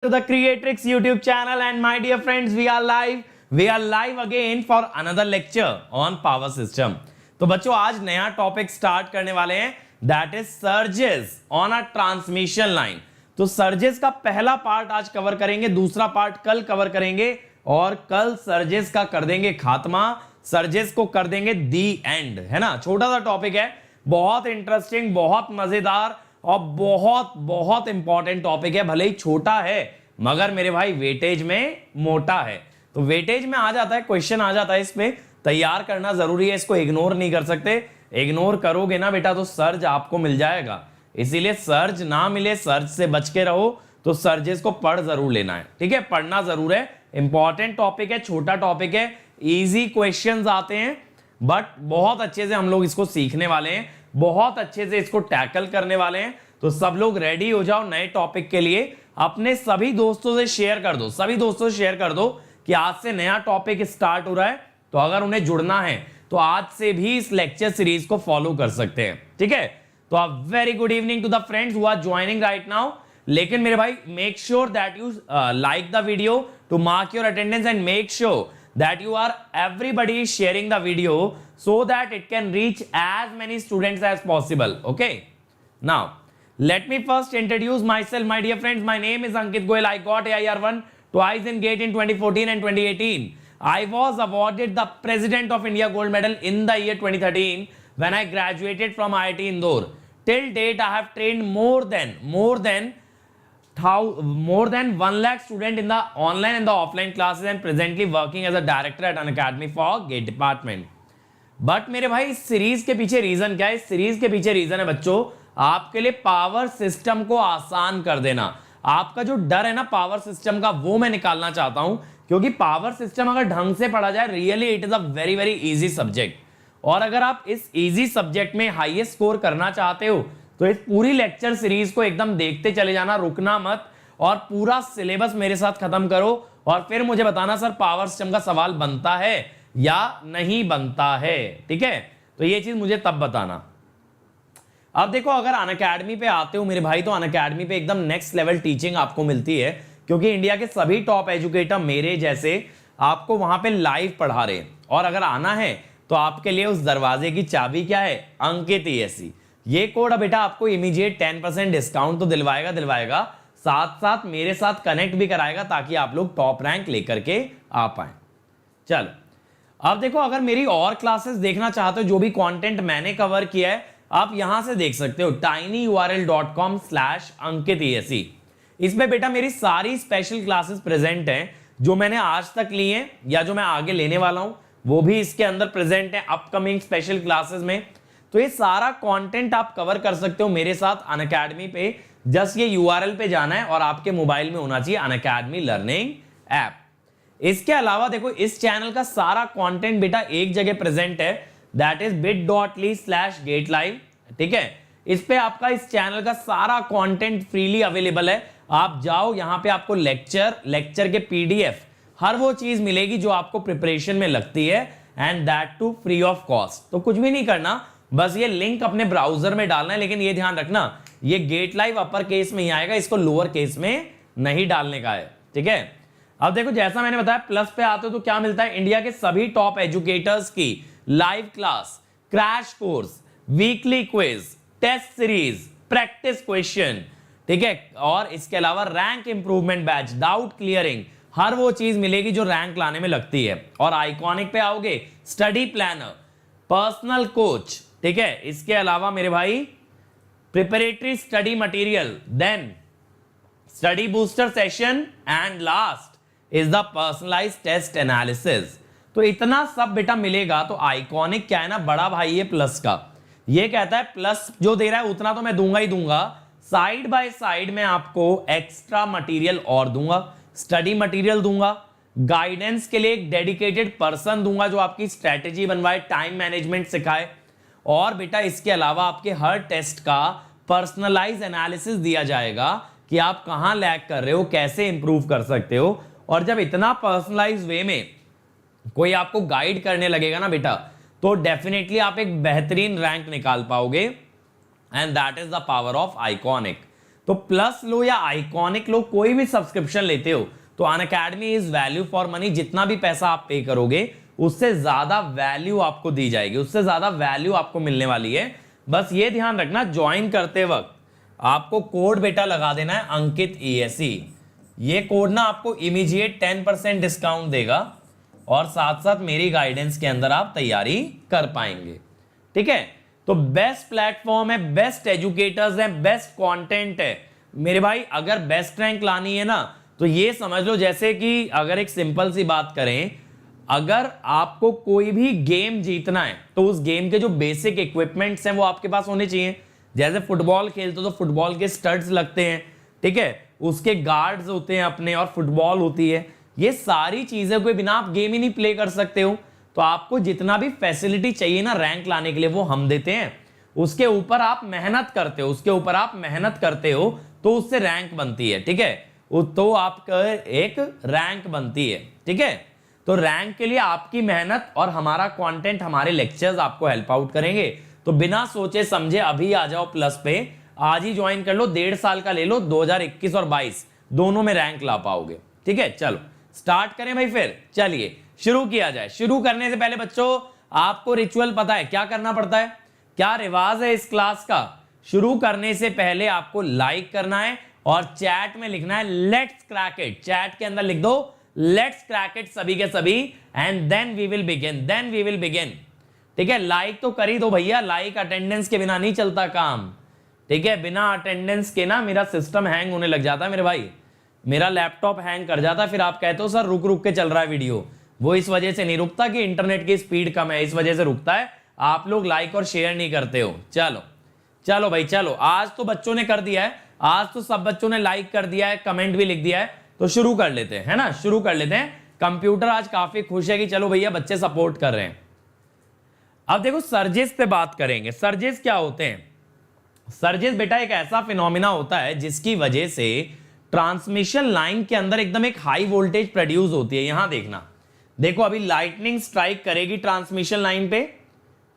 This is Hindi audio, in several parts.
To the Creatrix YouTube channel, and my dear friends, we are live again for another lecture on power system. तो बच्चों आज नया टॉपिक स्टार्ट करने वाले हैं, that is surges on a transmission line. तो सर्जेस का पहला पार्ट आज कवर करेंगे, दूसरा पार्ट कल कवर करेंगे और कल सर्जेस का कर देंगे खात्मा, सर्जेस को कर देंगे दी एंड, है ना। छोटा सा टॉपिक है, बहुत इंटरेस्टिंग, बहुत मजेदार और बहुत बहुत इंपॉर्टेंट टॉपिक है। भले ही छोटा है मगर मेरे भाई वेटेज में मोटा है। तो वेटेज में आ जाता है, क्वेश्चन आ जाता है, इस पे तैयार करना जरूरी है, इसको इग्नोर नहीं कर सकते। इग्नोर करोगे ना बेटा तो सर्ज आपको मिल जाएगा, इसीलिए सर्ज ना मिले, सर्ज से बच के रहो। तो सर्जेस को पढ़ जरूर लेना है, ठीक है, पढ़ना जरूर है। इंपॉर्टेंट टॉपिक है, छोटा टॉपिक है, इजी क्वेश्चंस आते हैं बट बहुत अच्छे से हम लोग इसको सीखने वाले हैं, बहुत अच्छे से इसको टैकल करने वाले हैं। तो सब लोग रेडी हो जाओ नए टॉपिक के लिए, अपने सभी दोस्तों से शेयर कर दो, सभी दोस्तों से शेयर कर दो कि आज से नया टॉपिक स्टार्ट हो रहा है। तो अगर उन्हें जुड़ना है तो आज से भी इस लेक्चर सीरीज को फॉलो कर सकते हैं, ठीक है। तो a very good evening to the friends who are joining right now. लेकिन मेरे भाई make sure that you like the video to mark your attendance and make sure that you are everybody is sharing the video so that it can reach as many students as possible. Okay, now let me first introduce myself, my dear friends. My name is Ankit Goyal. I got AIR1 twice in GATE in 2014 and 2018. I was awarded the President of India Gold Medal in the year 2013 when I graduated from IIT Indore. Till date I have trained more than 1 lakh students in the online and the offline classes and presently working as a director at an academy for GATE department. But मेरे भाई इस सीरीज के पीछे रीजन क्या है? इस सीरीज के पीछे रीजन है बच्चों आपके लिए पावर सिस्टम को आसान कर देना। आपका जो डर है ना पावर सिस्टम का, वो मैं निकालना चाहता हूं, क्योंकि पावर सिस्टम अगर ढंग से पढ़ा जाए really it is a very very easy subject. और अगर आप इस इजी सब्जेक्ट में हाईएस्ट स्कोर करना चाहते हो तो इस पूरी लेक्चर सीरीज को एकदम देखते चले जाना, रुकना मत, और पूरा सिलेबस मेरे साथ खत्म करो और फिर मुझे बताना सर पावर सिस्टम का सवाल बनता है या नहीं बनता है, ठीक है। तो ये चीज मुझे तब बताना। अब देखो अगर अनअकैडमी पे आते हो मेरे भाई, तो अनअकैडमी पे एकदम नेक्स्ट लेवल टीचिंग आपको मिलती है, क्योंकि इंडिया के सभी टॉप एजुकेटर मेरे जैसे आपको वहां पे लाइव पढ़ा रहे हैं। और अगर आना है तो आपके लिए उस दरवाजे की चाबी क्या है? अंकित ESE। ये कोड बेटा आपको इमीडिएट 10% डिस्काउंट तो दिलवाएगा, साथ साथ मेरे साथ कनेक्ट भी कराएगा ताकि आप लोग टॉप रैंक लेकर के आ पाए। चलो अब देखो अगर मेरी और क्लासेस देखना चाहते हो, जो भी कंटेंट मैंने कवर किया है आप यहां से देख सकते हो, tinyurl.com/ankit.ese। इसमें बेटा मेरी सारी स्पेशल क्लासेस प्रेजेंट हैं, जो मैंने आज तक ली हैं या जो मैं आगे लेने वाला हूं वो भी इसके अंदर प्रेजेंट है अपकमिंग स्पेशल क्लासेस में। तो ये सारा कंटेंट आप कवर कर सकते हो मेरे साथ अनअकैडमी पे। जस्ट ये URL पे जाना है और आपके मोबाइल में होना चाहिए अनअकैडमी लर्निंग ऐप। इसके अलावा देखो इस चैनल का सारा कंटेंट बेटा एक जगह प्रेजेंट है, दैट इज bit.ly/gatelive, ठीक है। इस पे आपका इस चैनल का सारा कंटेंट फ्रीली अवेलेबल है। आप जाओ यहाँ पे आपको लेक्चर के PDF हर वो चीज मिलेगी जो आपको प्रिपरेशन में लगती है, and that too free of cost. तो कुछ भी नहीं करना, बस ये लिंक अपने ब्राउजर में डालना है, लेकिन ये ध्यान रखना ये गेट लाइव अपर केस में ही आएगा, इसको लोअर केस में नहीं डालने का है, ठीक है। अब देखो जैसा मैंने बताया प्लस पे आते हो तो क्या मिलता है? इंडिया के सभी टॉप एजुकेटर्स की live class, crash course, weekly quiz, test series, practice question, ठीक है। और इसके अलावा rank improvement batch, doubt clearing, हर वो चीज मिलेगी जो रैंक लाने में लगती है। और आइकॉनिक पे आओगे स्टडी प्लानर, पर्सनल कोच, ठीक है। इसके अलावा मेरे भाई preparatory study material, then study booster session, and last is the personalised test analysis. तो इतना सब बेटा मिलेगा। तो आइकॉनिक क्या है ना, बड़ा भाई ये प्लस का, ये कहता है प्लस जो दे रहा है उतना तो मैं दूंगा ही दूंगा, साइड बाय साइड में आपको एक्स्ट्रा मटेरियल और दूंगा, स्टडी मटेरियल दूंगा, गाइडेंस के लिए एक डेडिकेटेड पर्सन दूंगा जो आपकी स्ट्रेटेजी बनवाए, टाइम मैनेजमेंट सिखाए, और बेटा इसके अलावा आपके हर टेस्ट का पर्सनलाइज एनालिसिस दिया जाएगा कि आप कहां लैग कर रहे हो, कैसे इंप्रूव कर सकते हो। और जब इतना पर्सनलाइज वे में कोई आपको गाइड करने लगेगा ना बेटा, तो डेफिनेटली आप एक बेहतरीन रैंक निकाल पाओगे, and that is the power of iconic. तो प्लस लो या आइकॉनिक लो, कोई भी सब्सक्रिप्शन लेते हो तो Unacademy is value for money. जितना भी पैसा आप पे करोगे उससे ज्यादा वैल्यू आपको दी जाएगी, उससे ज्यादा वैल्यू आपको मिलने वाली है। बस ये ध्यान रखना, ज्वाइन करते वक्त आपको कोड बेटा लगा देना है अंकित ESE। ये कोड ना आपको इमीडिएट 10% डिस्काउंट देगा और साथ साथ मेरी गाइडेंस के अंदर आप तैयारी कर पाएंगे। ठीक है, तो बेस्ट प्लेटफॉर्म है, बेस्ट एजुकेटर्स हैं, बेस्ट कंटेंट है मेरे भाई। अगर बेस्ट रैंक लानी है ना तो ये समझ लो, जैसे कि अगर एक सिंपल सी बात करें, अगर आपको कोई भी गेम जीतना है तो उस गेम के जो बेसिक इक्विपमेंट्स हैं वो आपके पास होने चाहिए। जैसे फुटबॉल खेलते हो तो फुटबॉल के स्टड्स लगते हैं, ठीक है, उसके गार्ड्स होते हैं अपने, और फुटबॉल होती है। ये सारी चीजें के बिना आप गेम ही नहीं प्ले कर सकते हो। तो आपको जितना भी फैसिलिटी चाहिए ना रैंक लाने के लिए वो हम देते हैं। उसके ऊपर आप मेहनत करते हो, उसके ऊपर आप मेहनत करते हो तो उससे रैंक बनती है। ठीक है, तो आपका एक रैंक बनती है। ठीक है, तो रैंक के लिए आपकी मेहनत और हमारा कंटेंट, हमारे लेक्चर्स आपको हेल्प आउट करेंगे। तो बिना सोचे समझे अभी आ जाओ प्लस पे, आज ही ज्वाइन कर लो, 1.5 साल का ले लो, 2021 और 22 दोनों में रैंक ला पाओगे। ठीक है, चलो स्टार्ट करें भाई, फिर चलिए शुरू किया जाए। शुरू करने से पहले बच्चों आपको रिचुअल पता है क्या करना पड़ता है, क्या रिवाज है इस क्लास का। शुरू करने से पहले आपको लाइक करना है और चैट में लिखना है लेट्स क्रैक इट। चैट के अंदर लिख दो लेट्स क्रैक इट सभी के सभी, and then we will begin. ठीक है, लाइक तो कर ही दो भैया, लाइक अटेंडेंस के बिना नहीं चलता काम। ठीक है, बिना अटेंडेंस के ना मेरा सिस्टम हैंग होने लग जाता है मेरे भाई, मेरा लैपटॉप हैंग कर जाता है। फिर आप कहते हो सर रुक रुक के चल रहा है वीडियो, वो इस वजह से नहीं रुकता कि इंटरनेट की स्पीड कम है, इस वजह से रुकता है, आप लोग लाइक और शेयर नहीं करते हो। चलो चलो भाई चलो, आज तो बच्चों ने कर दिया है, आज तो सब बच्चों ने लाइक कर दिया है, कमेंट भी लिख दिया है, तो शुरू कर लेते हैं, है ना, शुरू कर लेते हैं। कंप्यूटर आज काफी खुश है कि चलो भैया बच्चे सपोर्ट कर रहे हैं। अब देखो सर्जेस पे बात करेंगे। सर्जेस क्या होते हैं? सर्जेस बेटा एक ऐसा फिनोमिना होता है जिसकी वजह से ट्रांसमिशन लाइन के अंदर एकदम एक हाई वोल्टेज प्रोड्यूस होती है। यहां देखना, देखो अभी लाइटनिंग स्ट्राइक करेगी ट्रांसमिशन लाइन पे,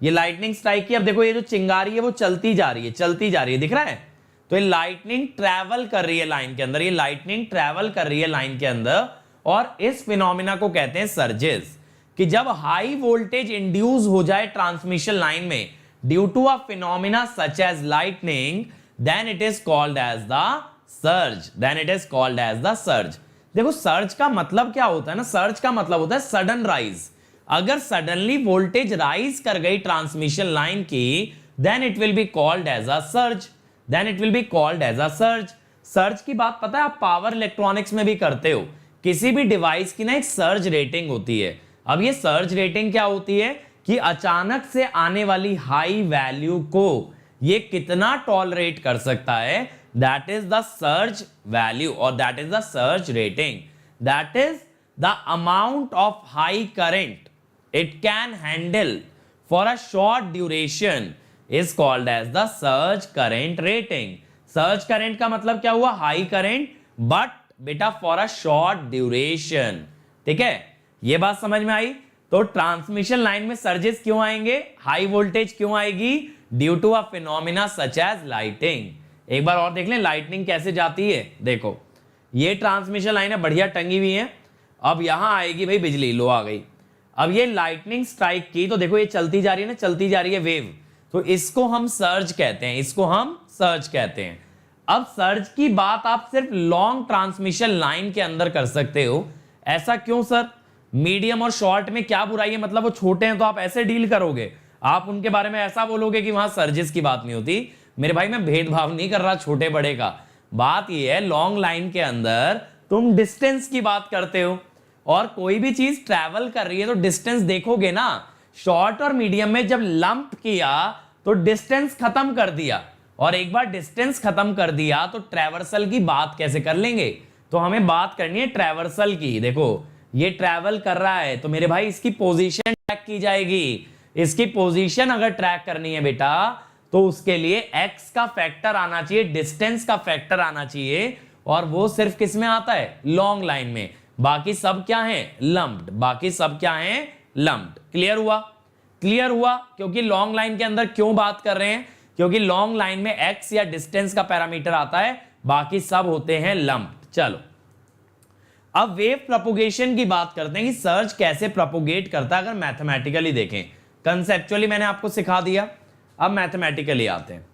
ये लाइटनिंग स्ट्राइक की। अब देखो ये जो चिंगारी है वो चलती जा रही है, चलती जा रही है, दिख रहा है? तो ये लाइटनिंग ट्रैवल कर रही है लाइन के अंदर, ये लाइटनिंग ट्रैवल कर रही है लाइन के अंदर, और इस फिनोमिना को कहते हैं सर्जेस। कि जब हाई वोल्टेज इंड्यूस हो जाए ट्रांसमिशन लाइन में due to a phenomena such as lightning, then it is called as the surge, then it is called as the surge. देखो सर्ज का मतलब क्या होता है ना, सर्ज का मतलब होता है सडन राइज। अगर सडनली वोल्टेज राइज कर गई ट्रांसमिशन लाइन की, then it will be called as a surge, then it will be called as a surge. Surge की बात पता है आप पावर इलेक्ट्रॉनिक्स में भी करते हो, किसी भी डिवाइस की ना एक सर्ज रेटिंग होती है। अब ये सर्ज रेटिंग क्या होती है कि अचानक से आने वाली हाई वैल्यू को ये कितना टॉलरेट कर सकता है, that is the surge value और that is the surge rating. That is the amount of high current it can handle for a short duration is called as the surge current rating. surge current का मतलब क्या हुआ? हाई करंट, बट बेटा फॉर अ शॉर्ट ड्यूरेशन। ठीक है, ये बात समझ में आई? तो ट्रांसमिशन लाइन में सर्जेस क्यों आएंगे, हाई वोल्टेज क्यों आएगी? Due to a phenomena such as lightning. एक बार और देख लें लाइटनिंग कैसे जाती है। देखो ये ट्रांसमिशन लाइन है, बढ़िया टंगी हुई है, अब यहां आएगी भाई बिजली, लो आ गई। अब ये लाइटनिंग स्ट्राइक की तो देखो ये चलती जा रही है ना, चलती जा रही है वेव, तो इसको हम सर्ज कहते हैं, इसको हम सर्ज कहते हैं। अब सर्ज की बात आप सिर्फ लॉन्ग ट्रांसमिशन लाइन के अंदर कर सकते हो। ऐसा क्यों सर? मीडियम और शॉर्ट में क्या बुराई है? मतलब वो छोटे हैं तो आप ऐसे डील करोगे, आप उनके बारे में ऐसा बोलोगे कि वहां सर्जेस की बात नहीं होती। मेरे भाई मैं भेदभाव नहीं कर रहा छोटे बड़े का, बात ये है लॉन्ग लाइन के अंदर तुम डिस्टेंस की बात करते हो, और कोई भी चीज ट्रैवल कर रही है तो डिस्टेंस देखोगे ना। शॉर्ट और मीडियम में जब लंप किया तो डिस्टेंस खत्म कर दिया, और एक बार डिस्टेंस खत्म कर दिया तो ट्रैवर्सल की बात कैसे कर लेंगे? तो हमें बात करनी है ट्रैवर्सल की। देखो ये ट्रैवल कर रहा है तो मेरे भाई इसकी पोजीशन ट्रैक की जाएगी। इसकी पोजीशन अगर ट्रैक करनी है बेटा तो उसके लिए एक्स का फैक्टर आना चाहिए, डिस्टेंस का फैक्टर आना चाहिए, और वो सिर्फ किस में आता है? लॉन्ग लाइन में। बाकी सब क्या है? लंप्ड। बाकी सब क्या है? लंप्ड। क्लियर हुआ? क्लियर हुआ? क्योंकि लॉन्ग लाइन के अंदर क्यों बात कर रहे हैं? क्योंकि लॉन्ग लाइन में एक्स या डिस्टेंस का पैरामीटर आता है, बाकी सब होते हैं लंप। चलो अब वेव प्रोपोगेशन की बात करते हैं कि सर्च कैसे प्रोपोगेट करता है। अगर मैथमेटिकली देखें, कंसेप्चुअली मैंने आपको सिखा दिया, अब मैथमेटिकली आते हैं।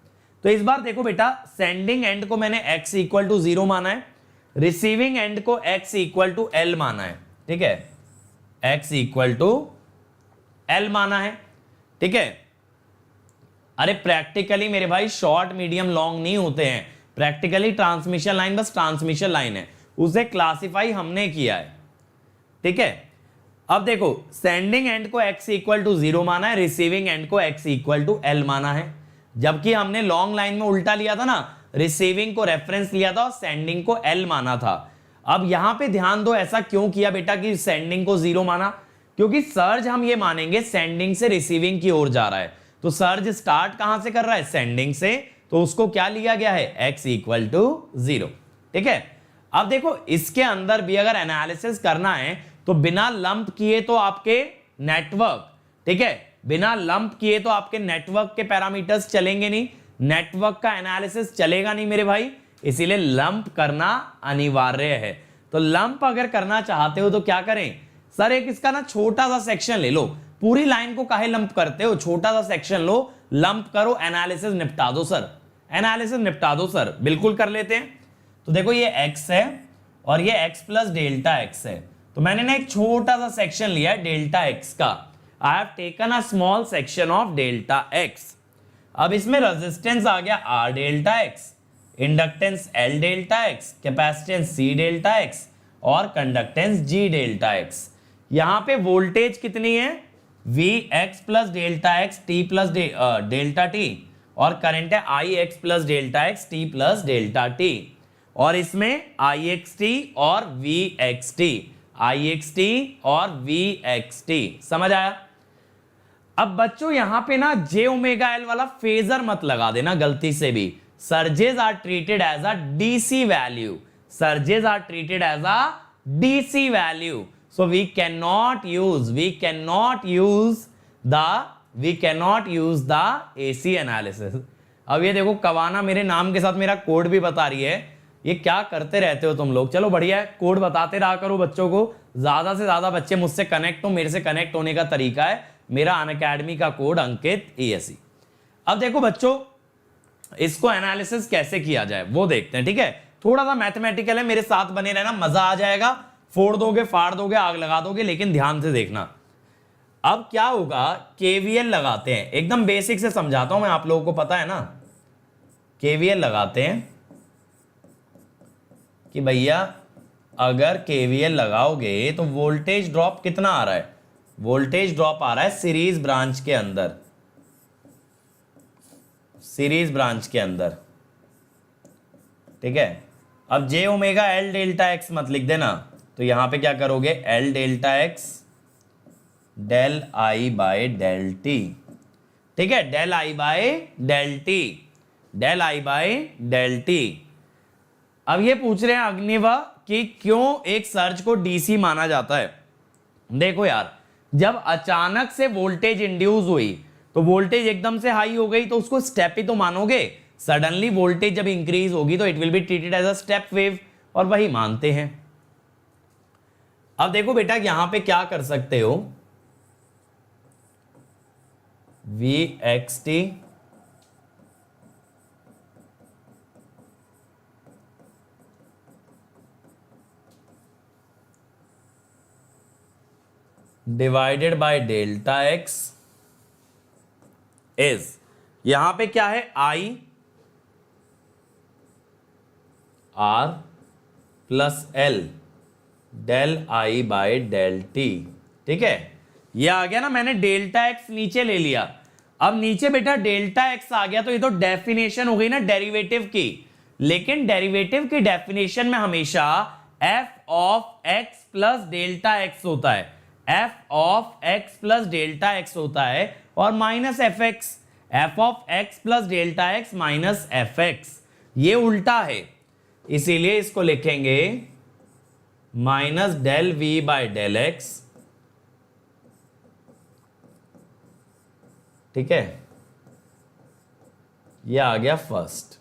तो इस बार देखो बेटा, सेंडिंग एंड को मैंने x इक्वल टू 0 माना है, रिसीविंग एंड को x इक्वल टू l माना है। ठीक है, x इक्वल टू l माना है। ठीक है, अरे प्रैक्टिकली मेरे भाई शॉर्ट मीडियम लॉन्ग नहीं होते हैं, प्रैक्टिकली ट्रांसमिशन लाइन बस ट्रांसमिशन लाइन है, उसे क्लासिफाई हमने किया है। ठीक है, अब देखो सेंडिंग एंड को x इक्वल टू 0 माना है, रिसीविंग एंड को x इक्वल टू l माना है, जबकि हमने लॉन्ग लाइन में उल्टा लिया था ना, रिसीविंग को रेफरेंस लिया था और सेंडिंग को l माना था। अब यहां पे ध्यान दो, ऐसा क्यों किया बेटा कि सेंडिंग को 0 माना, क्योंकि सर्ज हम ये मानेंगे सेंडिंग से रिसीविंग की ओर जा रहा है, तो सर्ज स्टार्ट कहां से कर रहा है, सेंडिंग से, तो उसको क्या लिया गया है, x इक्वल टू 0। ठीक है, अब देखो इसके अंदर भी अगर एनालिसिस करना है तो बिना लंप किए तो आपके नेटवर्क, ठीक है, बिना लंप किए तो आपके नेटवर्क के पैरामीटर्स चलेंगे नहीं, नेटवर्क का एनालिसिस चलेगा नहीं मेरे भाई, इसीलिए लंप करना अनिवार्य है। तो लंप अगर करना चाहते हो तो क्या करें, सर एक इसका ना छोटा सा सेक्शन ले लो, पूरी लाइन को काहे लंप करते हो, छोटा सा सेक्शन लो, लंप करो, एनालिसिस निपटा दो सर, एनालिसिस निपटा दो सर, बिल्कुल कर लेते हैं। तो देखो ये x है और ये x प्लस डेल्टा x है, तो मैंने ना एक छोटा सा सेक्शन लिया है डेल्टा x का, I have taken a small section of delta x। अब इसमें रेजिस्टेंस आ गया r delta x, inductance L delta x, capacitance C delta x और कंडक्टेंस G डेल्टा x। यहां पे वोल्टेज कितनी है, Vx plus delta x t plus delta t, और करंट है Ix plus delta x t plus delta t, और इसमें Ix t और Vxt, Ix t और Vxt। समझ आया। अब बच्चों यहां पे ना j ओमेगा l वाला फेजर मत लगा देना गलती से भी, surges are treated as a DC value, surges are treated as a DC value, so we cannot use the AC analysis। अब ये देखो कवाना मेरे नाम के साथ मेरा कोड भी बता रही है, ये क्या करते रहते हो तुम लोग, चलो बढ़िया है, कोड बताते रहा करो बच्चों को, ज्यादा से ज्यादा बच्चे मुझसे कनेक्ट हो, मेरे से कनेक्ट होने का तरीका है मेरा अनअकैडमी का कोड अंकित ESE। अब देखो बच्चों इसको एनालिसिस कैसे किया जाए वो देखते हैं। ठीक है, थोड़ा सा मैथमेटिकल है, मेरे साथ बने रहना, मजा आ जाएगा, फोड़ दोगे फाड़ दोगे आग लगा दोगे, लेकिन ध्यान से देखना। अब क्या होगा, KVL लगाते हैं, एकदम बेसिक से समझाता हूं मैं, आप लोगों को पता है ना, KVL लगाते हैं कि भैया अगर KVL लगाओगे तो वोल्टेज ड्रॉप कितना आ रहा है, वोल्टेज ड्रॉप आ रहा है सीरीज ब्रांच के अंदर, सीरीज ब्रांच के अंदर। ठीक है, अब j omega L delta x मत लिख देना, तो यहां पे क्या करोगे, L delta x del I by del t। ठीक है, del I by del t, del I by del t। अब ये पूछ रहे हैं अग्निवा कि क्यों एक सर्ज को डीसी माना जाता है। देखो यार, जब अचानक से वोल्टेज इंड्यूस हुई तो वोल्टेज एकदम से हाई हो गई, तो उसको स्टेप ही तो मानोगे, सडनली वोल्टेज जब इंक्रीज होगी तो it will be treated as a step wave, और वही मानते हैं। अब देखो बेटा यहां पे क्या कर सकते हो, Vxt divided by delta x is, यहां पे क्या है, I R plus L del I by del t। ठीक है, ये आ गया ना, मैंने डेल्टा x नीचे ले लिया, अब नीचे बेटा डेल्टा x आ गया, तो ये तो डेफिनेशन हो गई ना डेरिवेटिव की, लेकिन डेरिवेटिव की डेफिनेशन में हमेशा f of x plus delta x होता है, f of x plus delta x होता है, और minus fx, f of x plus delta x minus fx, ये उल्टा है, इसीलिए इसको लिखेंगे minus del v by del x। ठीक है, ये आ गया फर्स्ट।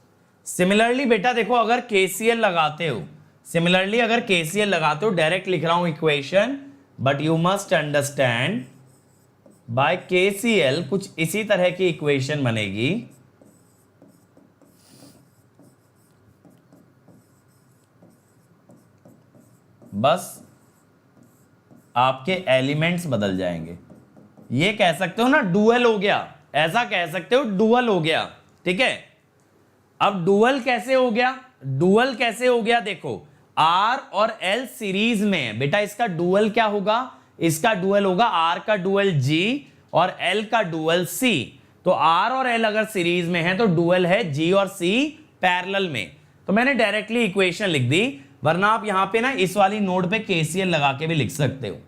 सिमिलरली बेटा देखो, अगर केसीएल लगाते हो, सिमिलरली अगर केसीएल लगाते हो, डायरेक्ट लिख रहा हूं equation, but you must understand by KCL कुछ इसी तरह की इक्वेशन बनेगी। बस आपके एलिमेंट्स बदल जाएंगे। ये कह सकते हो ना डुअल हो गया, ऐसा कह सकते हो डुअल हो गया, ठीक है। अब डुअल कैसे हो गया, डुअल कैसे हो गया, देखो R और L सीरीज में बेटा, इसका डुअल क्या होगा, इसका डुअल होगा R का डुअल G और L का डुअल C। तो R और L अगर सीरीज में है तो डुअल है G और C पैरेलल में। तो मैंने डायरेक्टली इक्वेशन लिख दी, वरना आप यहां पे ना इस वाली नोड पे KCL लगा के भी लिख सकते हो।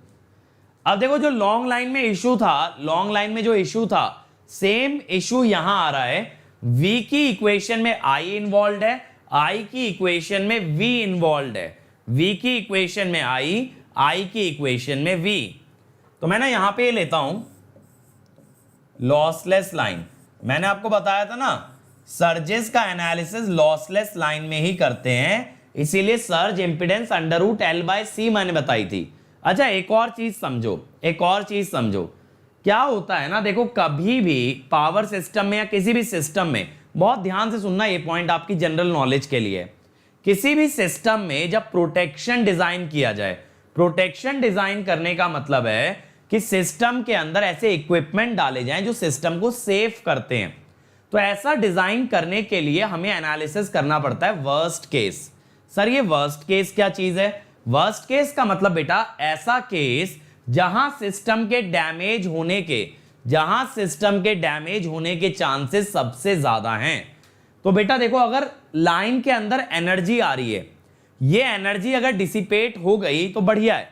अब देखो जो लॉन्ग लाइन में इशू था, लॉन्ग लाइन में जो इशू था, सेम इशू यहां आ रहा है। V की इक्वेशन में I इन्वॉल्व है, I की इक्वेशन में V इन्वॉल्व है, V की इक्वेशन में I की इक्वेशन में V। तो मैं ना यहां पे लेता हूं लॉसलेस लाइन। मैंने आपको बताया था ना, सर्जेस का एनालिसिस लॉसलेस लाइन में ही करते हैं, इसीलिए सर्ज इंपेडेंस √L/C मैंने बताई थी। अच्छा एक और चीज समझो, एक और चीज समझो, क्या होता है ना, देखो कभी भी पावर सिस्टम में या किसी भी सिस्टम में, बहुत ध्यान से सुनना, ये पॉइंट आपकी जनरल नॉलेज के लिए, किसी भी सिस्टम में जब प्रोटेक्शन डिजाइन किया जाए, प्रोटेक्शन डिजाइन करने का मतलब है कि सिस्टम के अंदर ऐसे इक्विपमेंट डाले जाएं जो सिस्टम को सेफ करते हैं। तो ऐसा डिजाइन करने के लिए हमें एनालिसिस करना पड़ता है वर्स्ट केस। सर ये वर्स्ट केस क्या चीज है, वर्स्ट केस का मतलब बेटा ऐसा केस जहां सिस्टम के डैमेज होने के, जहां सिस्टम के डैमेज होने के चांसेस सबसे ज्यादा हैं। तो बेटा देखो, अगर लाइन के अंदर एनर्जी आ रही है, ये एनर्जी अगर डिसिपेट हो गई तो बढ़िया है,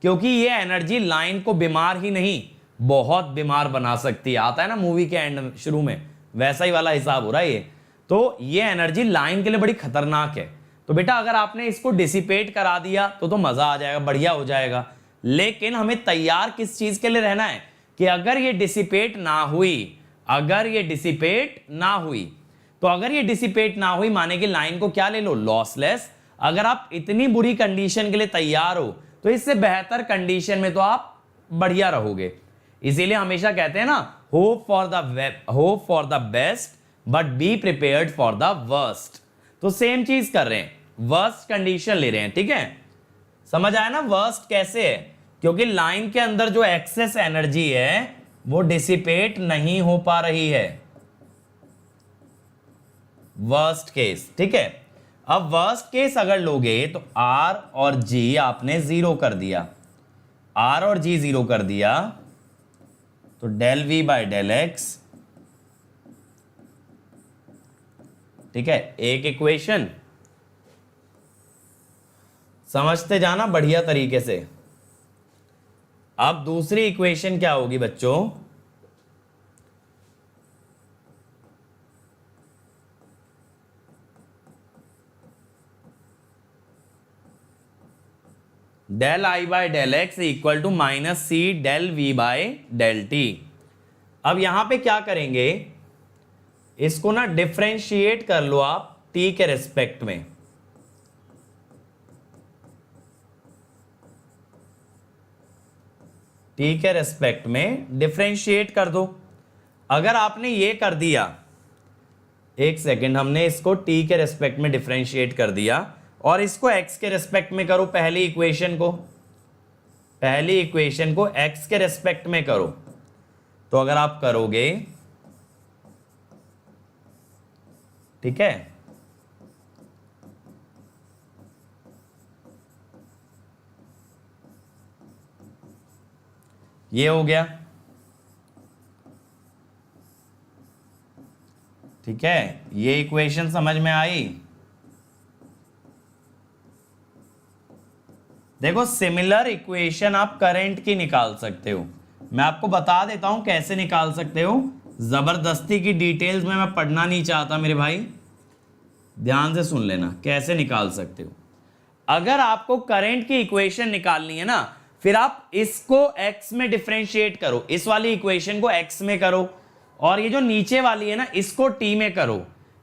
क्योंकि ये एनर्जी लाइन को बीमार ही नहीं बहुत बीमार बना सकती है। आता है ना मूवी के एंड शुरू में, वैसा ही वाला हिसाब हो रहा है ये। तो ये एनर्जी लाइन के लिए बड़ी खतरनाक है। तो बेटा अगर आपने इसको डिसिपेट करा दिया तो मजा आ जाएगा, बढ़िया हो जाएगा। लेकिन हमें तैयार किस चीज के लिए रहना है कि अगर ये डिसिपेट ना हुई, अगर ये डिसिपेट ना हुई, तो अगर ये डिसिपेट ना हुई माने कि लाइन को क्या ले लो, लॉसलेस। अगर आप इतनी बुरी कंडीशन के लिए तैयार हो तो इससे बेहतर कंडीशन में तो आप बढ़िया रहोगे। इसीलिए हमेशा कहते हैं ना, hope for the best but be prepared for the worst. तो सेम चीज कर रहे हैं, वर्स्ट कंडीशन ले रहे हैं, ठीक है। समझ आया ना वर्स्ट कैसे है, क्योंकि लाइन के अंदर जो एक्सेस एनर्जी है वो डिसिपेट नहीं हो पा रही है, वर्स्ट केस, ठीक है। अब वर्स्ट केस अगर लोगे तो R और G आपने 0 कर दिया, R और G 0 कर दिया, तो del V/del X, ठीक है। एक इक्वेशन समझते जाना बढ़िया तरीके से। अब दूसरी इक्वेशन क्या होगी बच्चों, del I/del X equal to -C del V/del T। अब यहां पे क्या करेंगे, इसको ना डिफरेंशिएट कर लो आप t के रेस्पेक्ट में। t के रेस्पेक्ट में डिफरेंशिएट कर दो। अगर आपने ये कर दिया, एक सेकेंड, हमने इसको t के रेस्पेक्ट में डिफरेंशिएट कर दिया और इसको x के रेस्पेक्ट में करो, पहली इक्वेशन को x के रेस्पेक्ट में करो। तो अगर आप करोगे, ठीक है, ये हो गया, ठीक है। ये इक्वेशन समझ में आई। देखो सिमिलर इक्वेशन आप करंट की निकाल सकते हो, मैं आपको बता देता हूं कैसे निकाल सकते हो। जबरदस्ती की डिटेल्स में मैं पढ़ना नहीं चाहता मेरे भाई, ध्यान से सुन लेना कैसे निकाल सकते हो। अगर आपको करंट की इक्वेशन निकालनी है ना, फिर आप इसको x में डिफरेंशिएट करो, इस वाली इक्वेशन को x में करो, और ये जो नीचे वाली है ना इसको t में करो।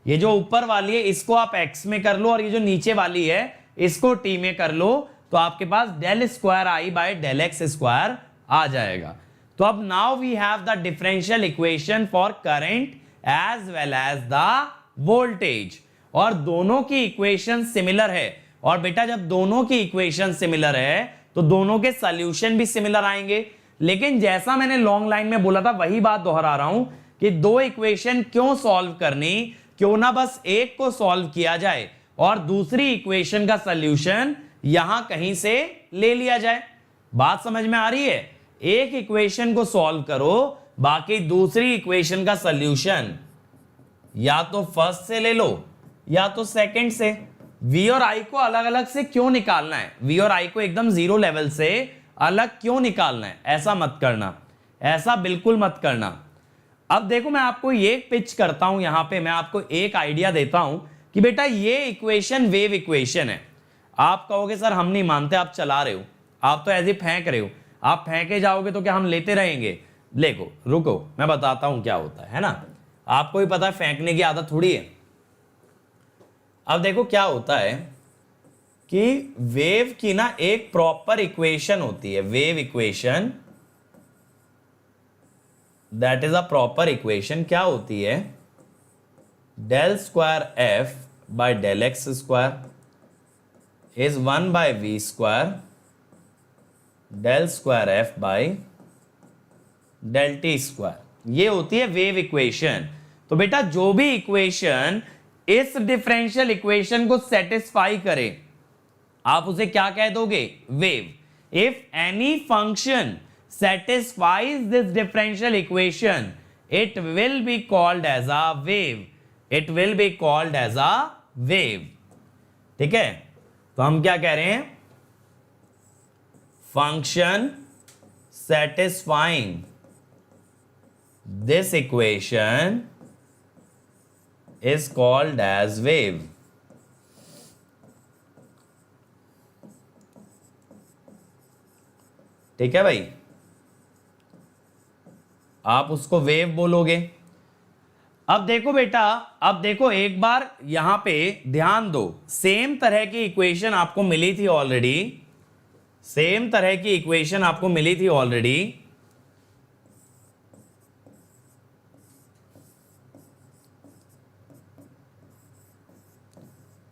ये जो ऊपर वाली है इसको आप x में कर लो और ये जो नीचे वाली है इसको t में कर लो, तो आपके पास del square I by del x square आ जाएगा। तो अब now we have the differential equation for current as well as the voltage, और दोनों की इक्वेशन सिमिलर है। और बेटा जब दोनों की इक्वेशन सिमिलर है तो दोनों के सॉल्यूशन भी सिमिलर आएंगे। लेकिन जैसा मैंने लॉन्ग लाइन में बोला था वही बात दोहरा रहा हूं कि दो इक्वेशन क्यों सॉल्व करनी, क्यों ना बस एक को सॉल्व किया जाए और दूसरी इक्वेशन का सॉल्यूशन यहां कहीं से ले लिया जाए। बात समझ में आ रही है? एक इक्वेशन को सॉल्व करो, बाकी दूसरी इक्वेशन का सॉल्यूशन या तो फर्स्ट से ले लो या तो सेकंड से। v और i को अलग अलग से क्यों निकालना है? v और i को एकदम जीरो लेवल से अलग क्यों निकालना है? ऐसा मत करना, ऐसा बिल्कुल मत करना। अब देखो मैं आपको ये पिच करता हूं, यहां पे मैं आपको एक आइडिया देता हूं कि बेटा ये इक्वेशन वेव इक्वेशन है। आप कहोगे सर हम नहीं मानते, आप चला रहे हो, आप तो ऐसे फेंक रहे हो। आप फेंके जाओगे तो क्या हम लेते रहेंगे? देखो रुको मैं बताता हूं क्या होता है ना। आपको भी पता है फेंकने की आदत थोड़ी है। अब देखो क्या होता है कि वेव की ना एक प्रॉपर इक्वेशन होती है, wave equation, that is a proper equation. क्या होती है? Del square f by del x square is 1 by v square del square f by del t square. ये होती है वेव इक्वेशन। तो बेटा जो भी इक्वेशन इस डिफरेंशियल इक्वेशन को सेटिस्फाई करे आप उसे क्या कह दोगे? Wave. If any function satisfies this differential equation it will be called as a wave, it will be called as a wave। ठीक है, तो हम क्या कह रहे हैं? function satisfying this equation is called as wave। ठीक है भाई, आप उसको वेव बोलोगे। अब देखो बेटा, अब देखो एक बार यहां पे ध्यान दो, सेम तरह की इक्वेशन आपको मिली थी ऑलरेडी, सेम तरह की इक्वेशन आपको मिली थी ऑलरेडी।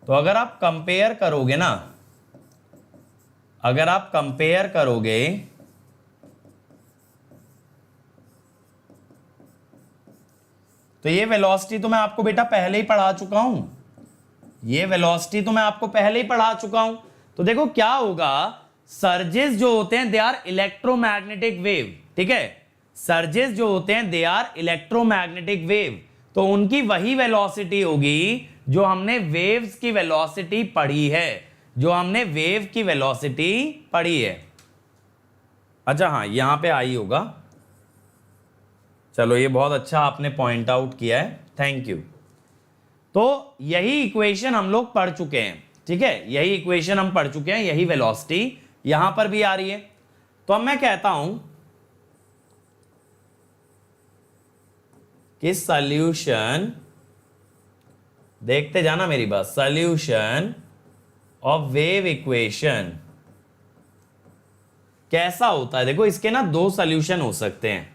तो अगर आप कंपेयर करोगे ना, अगर आप कंपेयर करोगे तो ये वेलोसिटी तो मैं आपको बेटा पहले ही पढ़ा चुका हूं, ये वेलोसिटी तो मैं आपको पहले ही पढ़ा चुका हूं। तो देखो क्या होगा, सर्जेस जो होते हैं दे आर इलेक्ट्रोमैग्नेटिक वेव। ठीक है, सर्जेस जो होते हैं दे आर इलेक्ट्रोमैग्नेटिक वेव, तो उनकी वही वेलोसिटी होगी जो हमने वेव्स की वेलोसिटी पढ़ी है, जो हमने वेव की वेलोसिटी पढ़ी है। अच्छा हाँ, यहां पे आई होगा, चलो ये बहुत अच्छा आपने पॉइंट आउट किया है, थैंक यू। तो यही इक्वेशन हम लोग पढ़ चुके हैं। ठीक है, यही इक्वेशन हम पढ़ चुके हैं, यही वेलोसिटी यहां पर भी आ रही है। तो अब मैं कहता हूं कि सॉल्यूशन, देखते जाना मेरी बात, सॉल्यूशन ऑफ वेव इक्वेशन कैसा होता है। देखो इसके ना दो सॉल्यूशन हो सकते हैं,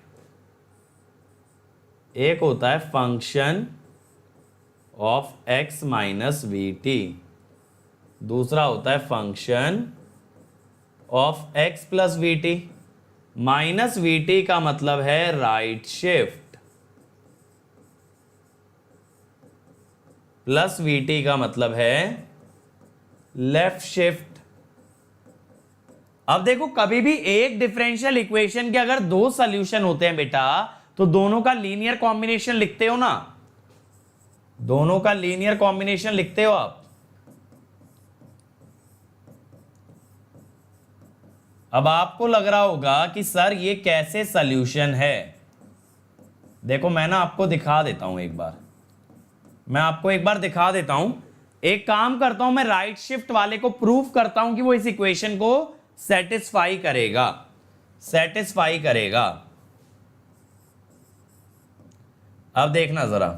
एक होता है function of x minus we T, दूसरा होता है function of x plus we T. Minus we T का मतलब है right shift, plus we T का मतलब है लेफ्ट शिफ्ट। अब देखो कभी भी एक डिफरेंशियल इक्वेशन के अगर दो सॉल्यूशन होते हैं बेटा, तो दोनों का लीनियर कॉम्बिनेशन लिखते हो ना, दोनों का लीनियर कॉम्बिनेशन लिखते हो आप। अब आपको लग रहा होगा कि सर ये कैसे सॉल्यूशन है। देखो मैं ना आपको दिखा देता हूं एक बार, मैं आपको एक बार दिखा देता हूं। एक काम करता हूं, मैं राइट शिफ्ट वाले को प्रूव करता हूं कि वो इस इक्वेशन को सेटिस्फाई करेगा, सेटिस्फाई करेगा। अब देखना जरा,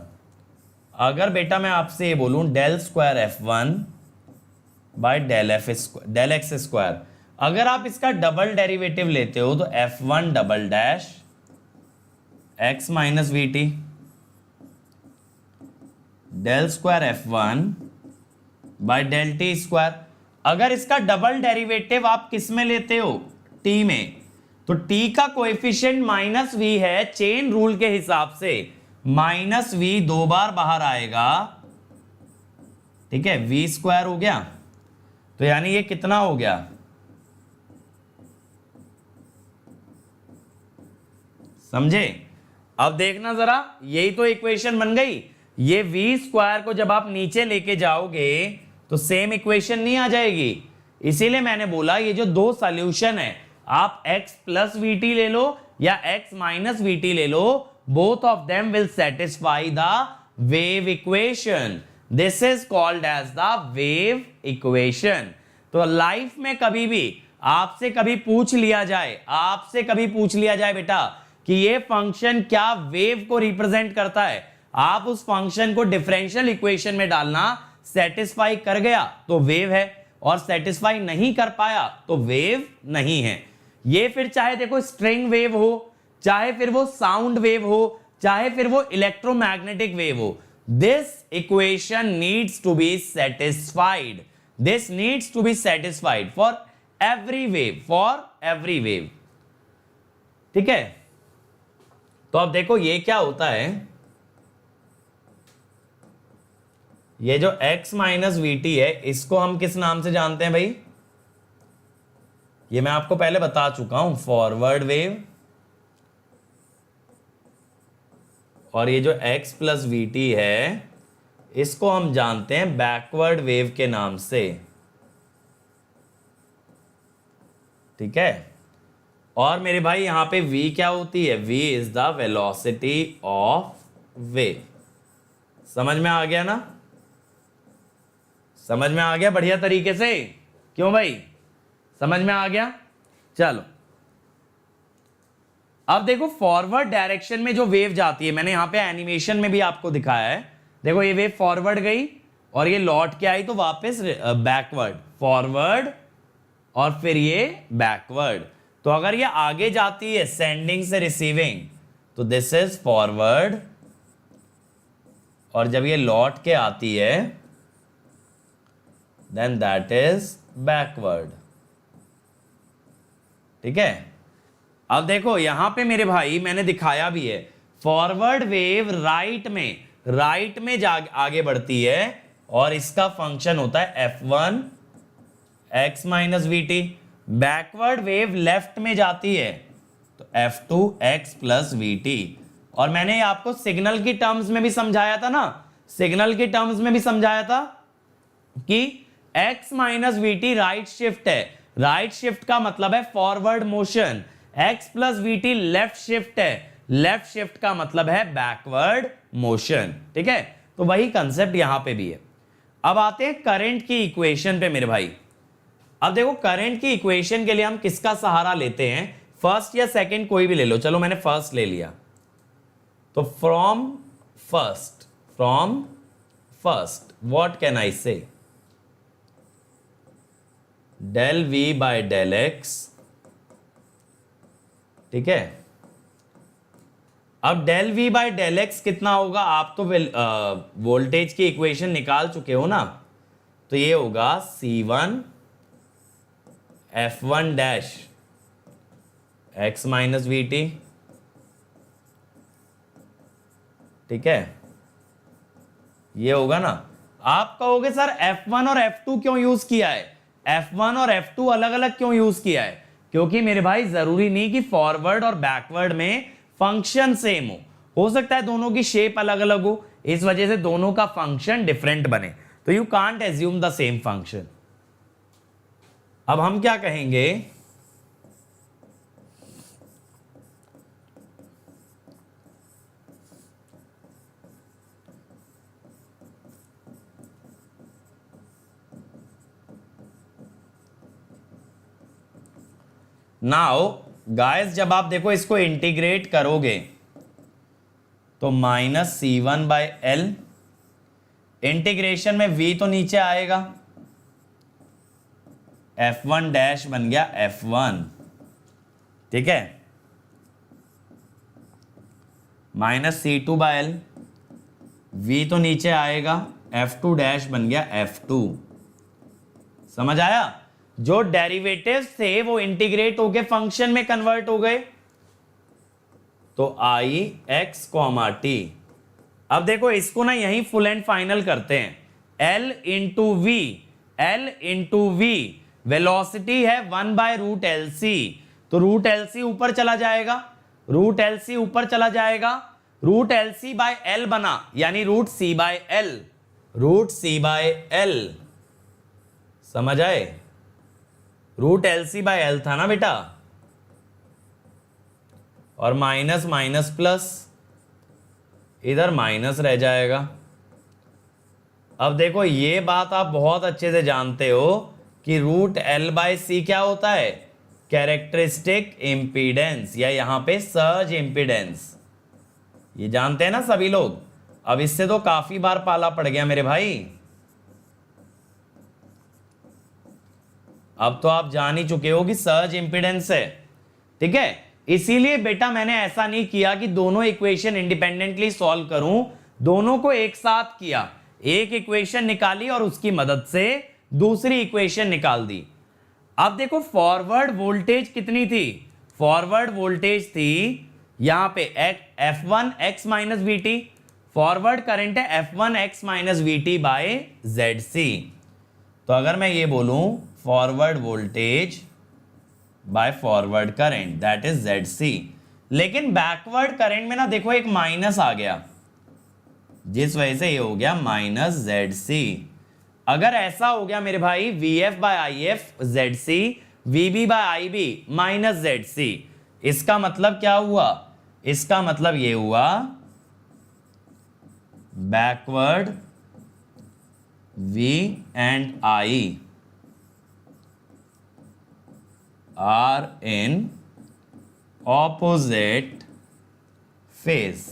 अगर बेटा मैं आपसे ये बोलूं del square F1 by del x square, अगर आप इसका डबल डेरिवेटिव लेते हो तो F1 double dash x minus we t del square F1 by del t square. अगर इसका डबल डेरिवेटिव आप किस में लेते हो, t में, तो t का कोएफिशिएंट माइनस वी है, चेन रूल के हिसाब से माइनस वी 2 बार बाहर आएगा, ठीक है, वी स्क्वायर हो गया। तो यानी ये कितना हो गया, समझे? अब देखना जरा, यही तो इक्वेशन बन गई। ये वी स्क्वायर को जब आप नीचे लेके जाओगे तो सेम इक्वेशन नहीं आ जाएगी। इसीलिए मैंने बोला ये जो दो सॉल्यूशन है, आप x प्लस वी टी ले लो या x माइनस वी टी ले लो, both of them will satisfy the wave equation. This is called as the wave equation. तो लाइफ में कभी भी आपसे कभी पूछ लिया जाए बेटा कि ये फंक्शन क्या वेव को रिप्रेजेंट करता है, आप उस फंक्शन को डिफरेंशियल इक्वेशन में डालना, सेटिस्फाई कर गया तो वेव है, और सेटिस्फाई नहीं कर पाया तो वेव नहीं है। ये फिर चाहे देखो स्ट्रिंग वेव हो, चाहे फिर वो साउंड वेव हो, चाहे फिर वो इलेक्ट्रोमैग्नेटिक वेव हो, this equation needs to be satisfied. This needs to be satisfied for every wave, ठीक है। तो अब देखो ये क्या होता है, ये जो x माइनस वी टी है इसको हम किस नाम से जानते हैं भाई, ये मैं आपको पहले बता चुका हूं, फॉरवर्ड वेव। और ये जो x प्लस वी टी है इसको हम जानते हैं बैकवर्ड वेव के नाम से, ठीक है। और मेरे भाई यहां पे v क्या होती है, v is the velocity of wave. समझ में आ गया ना, समझ में आ गया बढ़िया तरीके से, क्यों भाई, समझ में आ गया। चलो अब देखो फॉरवर्ड डायरेक्शन में जो वेव जाती है, मैंने यहां पे एनिमेशन में भी आपको दिखाया है, देखो ये वेव फॉरवर्ड गई और ये लौट के आई तो वापस बैकवर्ड, फॉरवर्ड और फिर ये बैकवर्ड। तो अगर ये आगे जाती है सेंडिंग से रिसीविंग तो दिस इज फॉरवर्ड, और जब ये लौट के आती है देन दैट इज बैकवर्ड, ठीक है। अब देखो यहां पे मेरे भाई मैंने दिखाया भी है, फॉरवर्ड वेव राइट में आगे बढ़ती है और इसका फंक्शन होता है F1 x minus we T. Backward wave left में जाती है तो F2 x plus we T. और मैंने आपको सिग्नल की टर्म्स में भी समझाया था ना, सिग्नल की टर्म्स में भी समझाया था कि x minus we T right shift है, राइट शिफ्ट का मतलब है forward motion, x plus we T left shift है, लेफ्ट शिफ्ट का मतलब है बैकवर्ड मोशन, ठीक है। तो वही कंसेप्ट यहां पे भी है। अब आते हैं करंट की इक्वेशन पे मेरे भाई। अब देखो करंट की इक्वेशन के लिए हम किसका सहारा लेते हैं, फर्स्ट या सेकंड कोई भी ले लो, चलो मैंने फर्स्ट ले लिया। तो from first what can I say, del V by del x, ठीक है। अब del V by del x कितना होगा, आप तो वोल्टेज की इक्वेशन निकाल चुके हो ना, तो ये होगा C1 F1 dash x minus we T, ठीक है, ये होगा ना। आप कहोगे सर F1 और F2 क्यों यूज किया है, F1 और F2 अलग अलग क्यों यूज किया है, क्योंकि मेरे भाई जरूरी नहीं कि फॉरवर्ड और बैकवर्ड में फंक्शन सेम हो सकता है दोनों की शेप अलग अलग हो, इस वजह से दोनों का फंक्शन डिफरेंट बने, तो you can't assume the same function. अब हम क्या कहेंगे, नाउ गाइस जब आप देखो इसको इंटीग्रेट करोगे तो minus C1 by L integration में v तो नीचे आएगा, f1 डैश बन गया f1, ठीक है, माइनस C2/L, v तो नीचे आएगा, f2 डैश बन गया f2। समझ आया? जो डेरिवेटिव्स थे वो इंटीग्रेट होके फंक्शन में कन्वर्ट हो गए, तो i x, t। अब देखो इसको ना यहीं फुल एंड फाइनल करते हैं, L इंटू वी, वेलोसिटी है 1/√LC, तो √LC ऊपर चला जाएगा, √LC ऊपर चला जाएगा, √LC/L बना, यानी √C/L, √C/L। समझ आए? √LC/L था ना बेटा, और माइनस माइनस प्लस, इधर माइनस रह जाएगा। अब देखो ये बात आप बहुत अच्छे से जानते हो कि √L/C क्या होता है? कैरेक्टरिस्टिक इंपीडेंस, या यहां पे सर्ज इंपीडेंस, ये जानते हैं ना सभी लोग। अब इससे तो काफी बार पाला पड़ गया मेरे भाई, अब तो आप जान ही चुके हो कि सर्ज इंपीडेंस है, ठीक है। इसीलिए बेटा मैंने ऐसा नहीं किया कि दोनों इक्वेशन इंडिपेंडेंटली सॉल्व करूं, दोनों को एक साथ किया, एक इक्वेशन निकाली और उसकी मदद से दूसरी इक्वेशन निकाल दी। अब देखो फॉरवर्ड वोल्टेज कितनी थी? फॉरवर्ड वोल्टेज थी यहां पे F1 x minus VT, forward current है F1 x minus VT by ZC। तो अगर मैं ये बोलूं forward voltage by forward current that is ZC, लेकिन बैकवर्ड करंट में ना देखो एक माइनस आ गया, जिस वजह से ये हो गया माइनस ZC। अगर ऐसा हो गया मेरे भाई VF by IF ZC, VB by IB minus ZC, इसका मतलब क्या हुआ? इसका मतलब ये हुआ backward V and I are in opposite phase,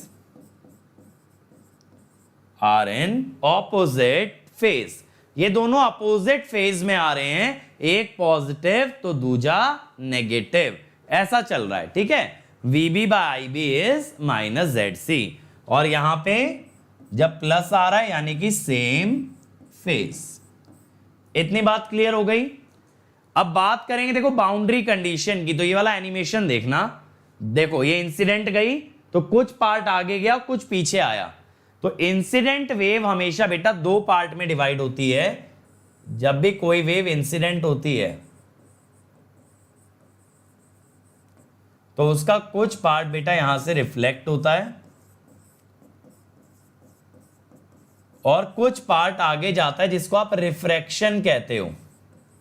are in opposite phase। ये दोनों अपोजिट फेज में आ रहे हैं, एक पॉजिटिव तो दूजा नेगेटिव, ऐसा चल रहा है, ठीक है। VB by IB is minus ZC, और यहां पे जब प्लस आ रहा है यानी कि सेम फेज। इतनी बात क्लियर हो गई। अब बात करेंगे देखो बाउंड्री कंडीशन की, तो ये वाला एनिमेशन देखना, देखो ये इंसिडेंट गई तो कुछ पार्ट आगे गया कुछ पीछे आया। तो इंसिडेंट वेव हमेशा बेटा दो पार्ट में डिवाइड होती है, जब भी कोई वेव इंसिडेंट होती है तो उसका कुछ पार्ट बेटा यहां से रिफ्लेक्ट होता है और कुछ पार्ट आगे जाता है, जिसको आप रिफ्रैक्शन कहते हो,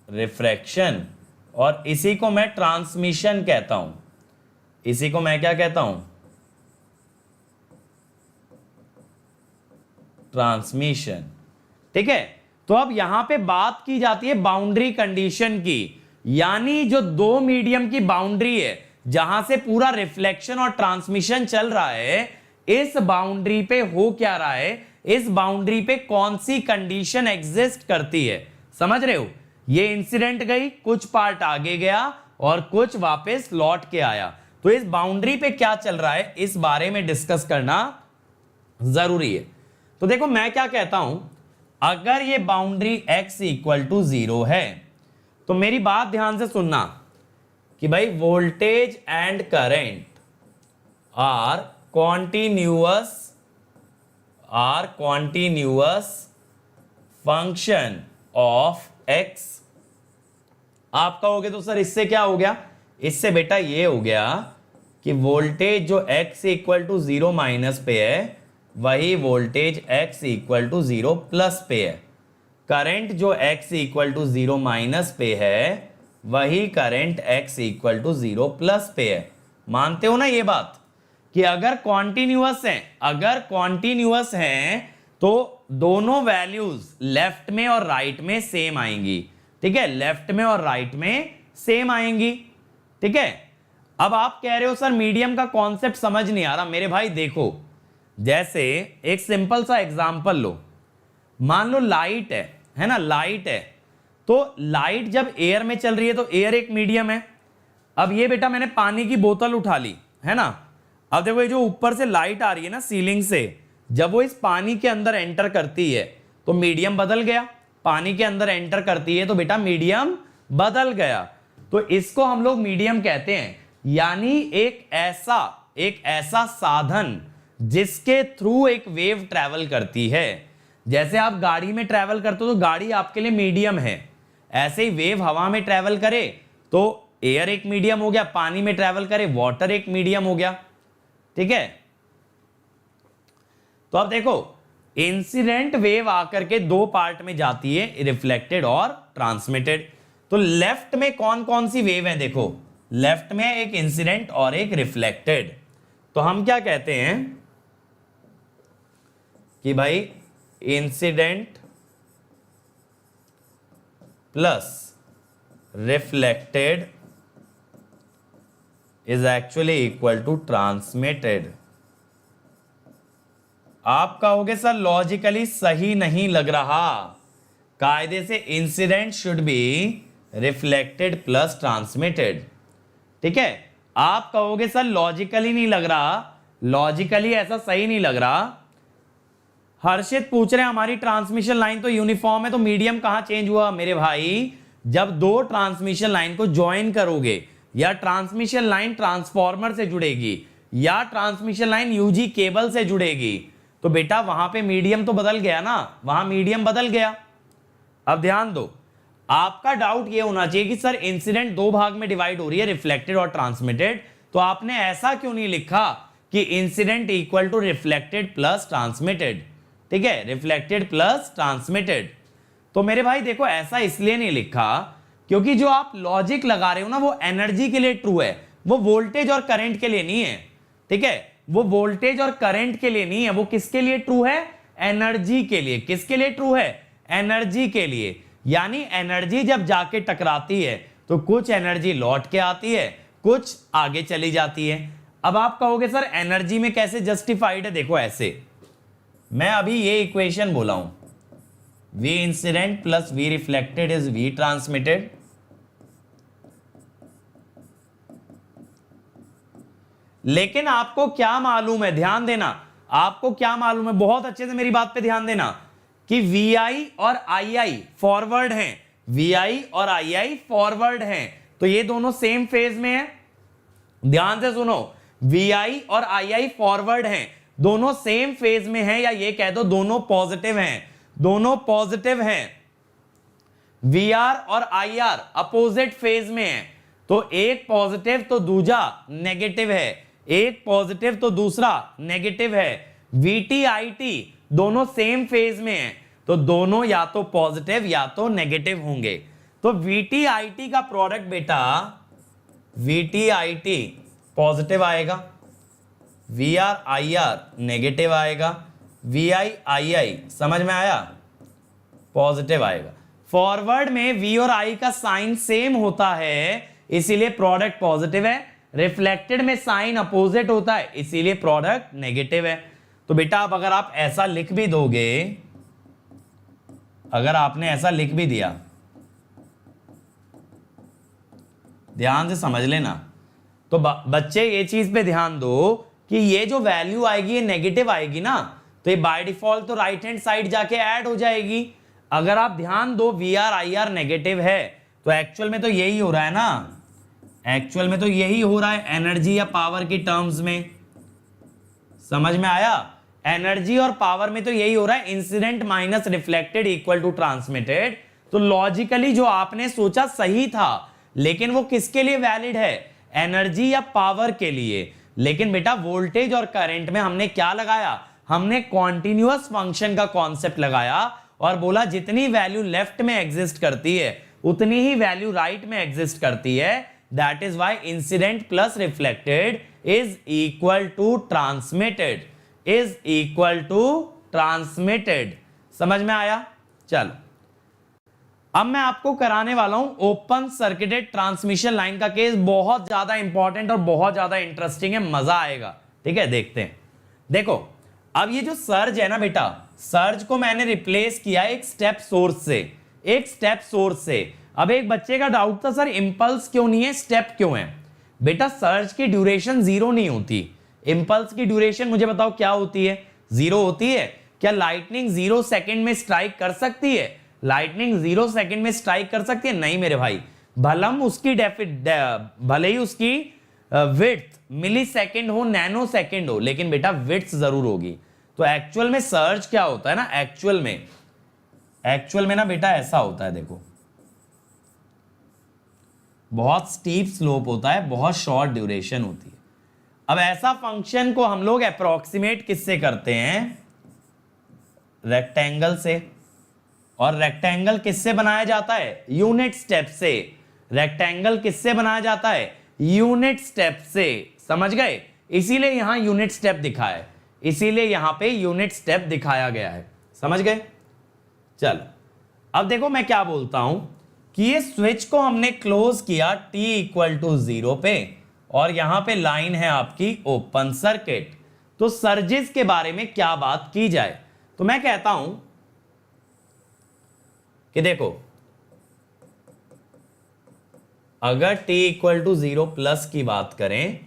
रिफ्रैक्शन। और इसी को मैं ट्रांसमिशन कहता हूं, इसी को मैं क्या कहता हूं? ट्रांसमिशन, ठीक है। तो अब यहां पे बात की जाती है बाउंड्री कंडीशन की, यानी जो दो मीडियम की बाउंड्री है जहां से पूरा रिफ्लेक्शन और ट्रांसमिशन चल रहा है, इस बाउंड्री पे हो क्या रहा है, इस बाउंड्री पे कौन सी कंडीशन एग्जिस्ट करती है, समझ रहे हो। ये इंसिडेंट गई, कुछ पार्ट आगे गया और कुछ वापस लौट के आया, तो इस बाउंड्री पे क्या चल रहा है इस बारे में डिस्कस करना जरूरी है। तो देखो मैं क्या कहता हूं, अगर ये बाउंड्री x इक्वल टू 0 है तो मेरी बात ध्यान से सुनना कि भाई voltage and current are continuous function of x। आप कहोगे तो सर इससे क्या हो गया? इससे बेटा ये हो गया कि वोल्टेज जो x इक्वल टू 0 माइनस पे है वही voltage x equal to 0 plus पे है, करंट जो x इक्वल टू 0 माइनस पे है वही current x equal to 0 plus पे है। मानते हो ना ये बात कि अगर कॉन्टिन्यूअस हैं तो दोनों वैल्यूज लेफ्ट में और राइट में सेम आएंगी, ठीक है, लेफ्ट में और राइट में सेम आएंगी, ठीक है। अब आप कह रहे हो सर मीडियम का कॉन्सेप्ट समझ नहीं आ रहा। मेरे भाई देखो, जैसे एक सिंपल सा एग्जांपल लो, मान लो लाइट है ना, लाइट है, तो लाइट जब एयर में चल रही है तो एयर एक मीडियम है। अब ये बेटा मैंने पानी की बोतल उठा ली है ना, अब देखो ये जो ऊपर से लाइट आ रही है ना सीलिंग से, जब वो इस पानी के अंदर एंटर करती है तो मीडियम बदल गया, पानी के अंदर एंटर करती है तो बेटा मीडियम बदल गया। तो इसको हम लोग मीडियम कहते हैं, यानी एक ऐसा साधन जिसके थ्रू एक वेव ट्रैवल करती है। जैसे आप गाड़ी में ट्रैवल करते हो तो गाड़ी आपके लिए मीडियम है, ऐसे ही वेव हवा में ट्रैवल करे तो एयर एक मीडियम हो गया, पानी में ट्रैवल करे वाटर एक मीडियम हो गया। ठीक है, तो अब देखो इंसिडेंट वेव आकर के दो पार्ट में जाती है, रिफ्लेक्टेड और ट्रांसमिटेड। तो लेफ्ट में कौन कौन सी वेव है, देखो लेफ्ट में एक इंसिडेंट और एक रिफ्लेक्टेड। तो हम क्या कहते हैं कि भाई incident plus reflected is actually equal to transmitted. आप कहोगे सर लॉजिकली सही नहीं लग रहा, कायदे से incident should be reflected plus transmitted. ठीक है, आप कहोगे सर लॉजिकली नहीं लग रहा, लॉजिकली ऐसा सही नहीं लग रहा। हर्षित पूछ रहे हैं हमारी ट्रांसमिशन लाइन तो यूनिफॉर्म है तो मीडियम कहां चेंज हुआ। मेरे भाई जब दो ट्रांसमिशन लाइन को ज्वाइन करोगे, या ट्रांसमिशन लाइन ट्रांसफॉर्मर से जुड़ेगी या ट्रांसमिशन लाइन यूजी केबल से जुड़ेगी, तो बेटा वहां पे मीडियम तो बदल गया ना, वहां मीडियम बदल गया। अब ध्यान दो, आपका डाउट ये होना चाहिए कि सर इंसिडेंट दो भाग में डिवाइड हो रही है, रिफ्लेक्टेड और ट्रांसमिटेड, तो आपने ऐसा क्यों नहीं लिखा कि incident equal to reflected plus transmitted. ठीक है, रिफ्लेक्टेड प्लस ट्रांसमिटेड। तो मेरे भाई देखो ऐसा इसलिए नहीं लिखा क्योंकि जो आप लॉजिक लगा रहे हो ना वो एनर्जी के लिए ट्रू है, वो वोल्टेज और करंट के लिए नहीं है। ठीक है, वो वोल्टेज और करंट के लिए नहीं है, वो किसके लिए ट्रू है, एनर्जी के लिए। किसके लिए ट्रू है, एनर्जी के लिए। यानी एनर्जी जब जाके टकराती है तो कुछ एनर्जी लौट के आती है, कुछ आगे चली जाती है। अब आप कहोगे सर एनर्जी में कैसे जस्टिफाइड है, देखो ऐसे, मैं अभी ये इक्वेशन बोला हूं, V incident plus V reflected is V transmitted. लेकिन आपको क्या मालूम है, ध्यान देना, आपको क्या मालूम है, बहुत अच्छे से मेरी बात पे ध्यान देना, कि VI और II फॉरवर्ड हैं, VI और II फॉरवर्ड हैं, तो ये दोनों सेम फेज में है। ध्यान से सुनो, VI और II फॉरवर्ड हैं, दोनों सेम फेज में हैं, या ये कह दो दोनों पॉजिटिव हैं, दोनों पॉजिटिव हैं। VR और IR अपोजिट फेज में है, तो एक पॉजिटिव तो दूसरा नेगेटिव है, एक पॉजिटिव तो दूसरा नेगेटिव है। VT IT दोनों सेम फेज में है, तो दोनों या तो पॉजिटिव या तो नेगेटिव होंगे। तो VT IT का प्रोडक्ट बेटा VT IT पॉजिटिव आएगा, VR IR नेगेटिव आएगा, VI II समझ में आया, पॉजिटिव आएगा। फॉरवर्ड में V और I का साइन सेम होता है इसीलिए प्रोडक्ट पॉजिटिव है, रिफ्लेक्टेड में साइन अपोजिट होता है इसीलिए प्रोडक्ट नेगेटिव है। तो बेटा अब अगर आप ऐसा लिख भी दोगे, अगर आपने ऐसा लिख भी दिया, ध्यान से समझ लेना, तो बच्चे ये चीज पे ध्यान दो कि ये जो वैल्यू आएगी ये नेगेटिव आएगी ना, तो ये बाय डिफॉल्ट तो राइट हैंड साइड जाके ऐड हो जाएगी। अगर आप ध्यान दो VR IR नेगेटिव है तो एक्चुअल में तो यही हो रहा है ना, एक्चुअल में तो यही हो रहा है एनर्जी या पावर की टर्म्स में। समझ में आया, एनर्जी और पावर में तो यही हो रहा है, incident minus reflected equal to transmitted. तो लॉजिकली जो आपने सोचा सही था, लेकिन वो किसके लिए वैलिड है, एनर्जी या पावर के लिए। लेकिन बेटा वोल्टेज और करंट में हमने क्या लगाया, हमने कॉन्टिन्यूअस फंक्शन का कॉन्सेप्ट लगाया और बोला जितनी वैल्यू लेफ्ट में एग्जिस्ट करती है उतनी ही वैल्यू राइट में एग्जिस्ट करती है। That is why incident plus reflected is equal to transmitted, is equal to transmitted. समझ में आया, चलो अब मैं आपको कराने वाला हूं ओपन सर्किटेड ट्रांसमिशन लाइन का केस, बहुत ज्यादा इंपॉर्टेंट और बहुत ज्यादा इंटरेस्टिंग है, मजा आएगा। ठीक है, देखते हैं। देखो अब ये जो सर्ज है ना बेटा, सर्ज को मैंने रिप्लेस किया एक स्टेप सोर्स से, एक स्टेप सोर्स से। अब एक बच्चे का डाउट था, सर इंपल्स क्यों नहीं है, स्टेप क्यों है? बेटा सर्ज की ड्यूरेशन 0 नहीं होती, इंपल्स की ड्यूरेशन मुझे बताओ क्या होती है, 0 होती है। क्या लाइटनिंग 0 सेकंड में स्ट्राइक कर सकती है? लाइटनिंग 0 सेकंड में स्ट्राइक कर सकती है? नहीं मेरे भाई, भले ही उसकी विड्थ मिली सेकेंड हो, नैनो सेकेंड हो, लेकिन बेटा विड्थ जरूर होगी। तो एक्चुअल में सर्ज क्या होता है ना, एक्चुअल में ना बेटा ऐसा होता है, देखो बहुत स्टीप स्लोप होता है, बहुत शॉर्ट ड्यूरेशन होती है। अब ऐसा फंक्शन को हम लोग अप्रोक्सीमेट किससे करते हैं? रेक्टेंगल से। और रेक्टेंगल किससे बनाया जाता है? यूनिट स्टेप से। रेक्टेंगल किससे बनाया जाता है? यूनिट स्टेप से। समझ गए? इसीलिए यहां यूनिट स्टेप दिखा है, इसीलिए यहां पे यूनिट स्टेप दिखाया गया है। समझ गए? चलो अब देखो मैं क्या बोलता हूं कि ये स्विच को हमने क्लोज किया t इक्वल टू 0 पे, और यहां पे लाइन है आपकी ओपन सर्किट। तो सर्जिस के बारे में क्या बात की जाए? तो मैं कहता हूं कि देखो अगर t इक्वल टू 0 प्लस की बात करें,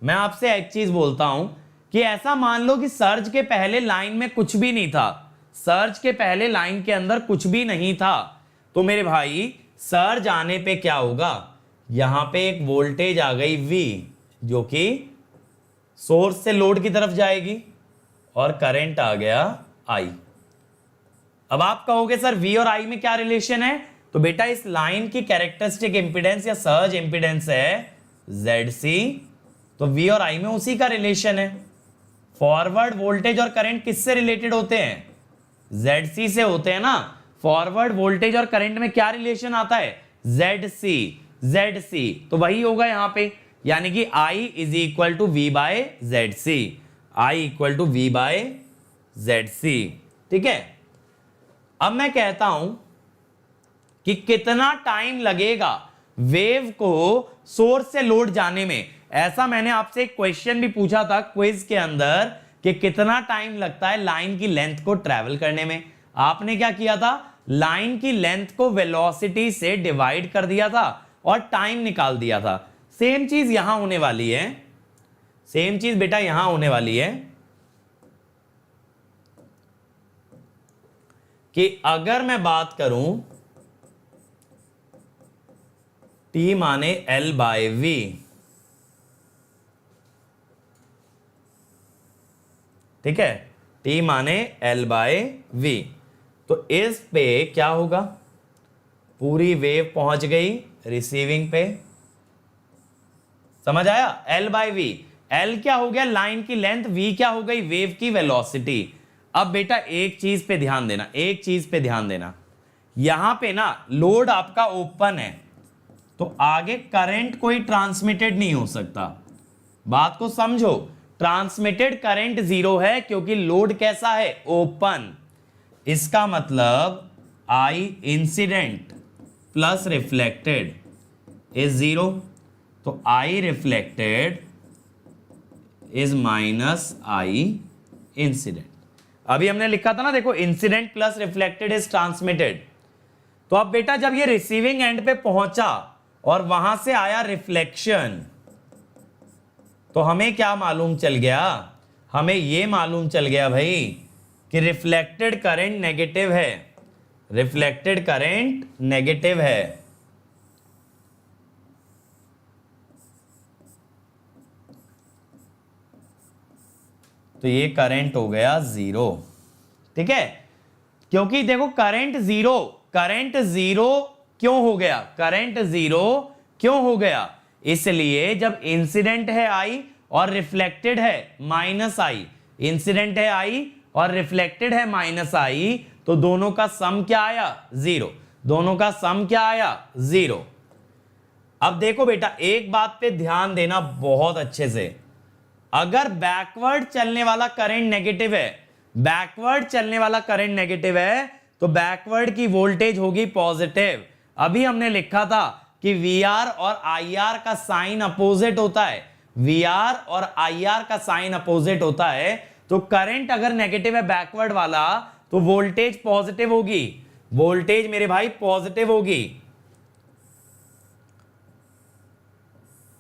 मैं आपसे एक चीज बोलता हूं कि ऐसा मान लो कि सर्ज के पहले लाइन में कुछ भी नहीं था, सर्ज के पहले लाइन के अंदर कुछ भी नहीं था, तो मेरे भाई सर्ज आने पे क्या होगा? यहां पे एक वोल्टेज आ गई V, जो कि सोर्स से लोड की तरफ जाएगी, और करंट आ गया I। अब आप कहोगे सर V और I में क्या रिलेशन है? तो बेटा इस लाइन की कैरेक्टरिस्टिक इंपीडेंस या सर्ज इंपीडेंस है ZC, तो V और I में उसी का रिलेशन है। फॉरवर्ड वोल्टेज और करंट किससे रिलेटेड होते हैं? ZC से होते हैं ना। फॉरवर्ड वोल्टेज और करंट में क्या रिलेशन आता है? ZC, तो वही होगा यहां पे, यानी कि I is equal to V by ZC, I equal to V by ZC। ठीक है, अब मैं कहता हूं कि कितना टाइम लगेगा वेव को सोर्स से लोड जाने में। ऐसा मैंने आपसे एक क्वेश्चन भी पूछा था क्विज के अंदर कि कितना टाइम लगता है लाइन की लेंथ को ट्रेवल करने में। आपने क्या किया था? लाइन की लेंथ को वेलोसिटी से डिवाइड कर दिया था और टाइम निकाल दिया था। सेम चीज यहां होने वाली है, सेम चीज बेटा यहां होने वाली है कि अगर मैं बात करूं T माने L बाय V, ठीक है, T माने L बाय V, तो इस पे क्या होगा? पूरी वेव पहुंच गई रिसीविंग पे। समझ आया? L बाय V, L क्या हो गया? लाइन की लेंथ, V क्या हो गई? वेव की वेलोसिटी। अब बेटा एक चीज पे ध्यान देना, एक चीज पे ध्यान देना, यहां पे ना लोड आपका ओपन है, तो आगे करंट कोई ट्रांसमिटेड नहीं हो सकता। बात को समझो, ट्रांसमिटेड करंट 0 है क्योंकि लोड कैसा है? ओपन। इसका मतलब I incident plus reflected is 0, तो I reflected is minus I incident. अभी हमने लिखा था ना, देखो incident plus reflected is transmitted. तो अब बेटा जब ये रिसीविंग एंड पे पहुंचा और वहां से आया रिफ्लेक्शन, तो हमें क्या मालूम चल गया? हमें ये मालूम चल गया भाई कि रिफ्लेक्टेड करंट नेगेटिव है, रिफ्लेक्टेड करंट नेगेटिव है। तो ये करंट हो गया 0। ठीक है, क्योंकि देखो करंट 0, करंट 0 क्यों हो गया? करंट 0 क्यों हो गया? इसलिए जब इंसिडेंट है I और रिफ्लेक्टेड है माइनस I, इंसिडेंट है I और रिफ्लेक्टेड है माइनस I, तो दोनों का सम क्या आया? 0। दोनों का सम क्या आया? 0। अब देखो बेटा एक बात पे ध्यान देना बहुत अच्छे से, अगर बैकवर्ड चलने वाला करंट नेगेटिव है, बैकवर्ड चलने वाला करंट नेगेटिव है, तो बैकवर्ड की वोल्टेज होगी पॉजिटिव। अभी हमने लिखा था कि VR और IR का साइन अपोजिट होता है, VR और IR का साइन अपोजिट होता है, तो करंट अगर नेगेटिव है बैकवर्ड वाला, तो वोल्टेज पॉजिटिव होगी, वोल्टेज मेरे भाई पॉजिटिव होगी।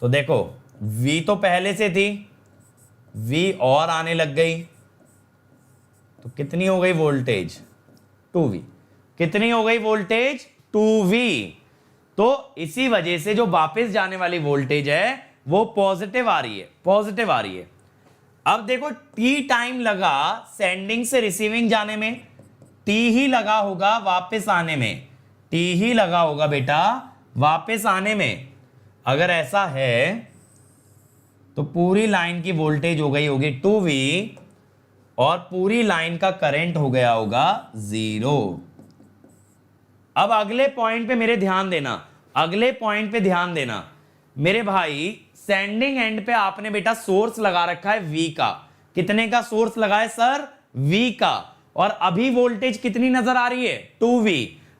तो देखो V तो पहले से थी, V और आने लग गई, तो कितनी हो गई वोल्टेज 2V। कितनी हो गई वोल्टेज 2V। तो इसी वजह से जो वापस जाने वाली वोल्टेज है वो पॉजिटिव आ रही है, पॉजिटिव आ रही है। अब देखो T टाइम लगा सेंडिंग से रिसीविंग जाने में, T ही लगा होगा वापस आने में, T ही लगा होगा बेटा वापस आने में। अगर ऐसा है तो पूरी लाइन की वोल्टेज हो गई होगी 2V और पूरी लाइन का करंट हो गया होगा 0। अब अगले पॉइंट पे मेरे ध्यान देना, अगले पॉइंट पे ध्यान देना मेरे भाई। सेंडिंग एंड पे आपने बेटा सोर्स लगा रखा है V का। कितने का सोर्स लगाए सर? V का। और अभी वोल्टेज कितनी नजर आ रही है? 2V।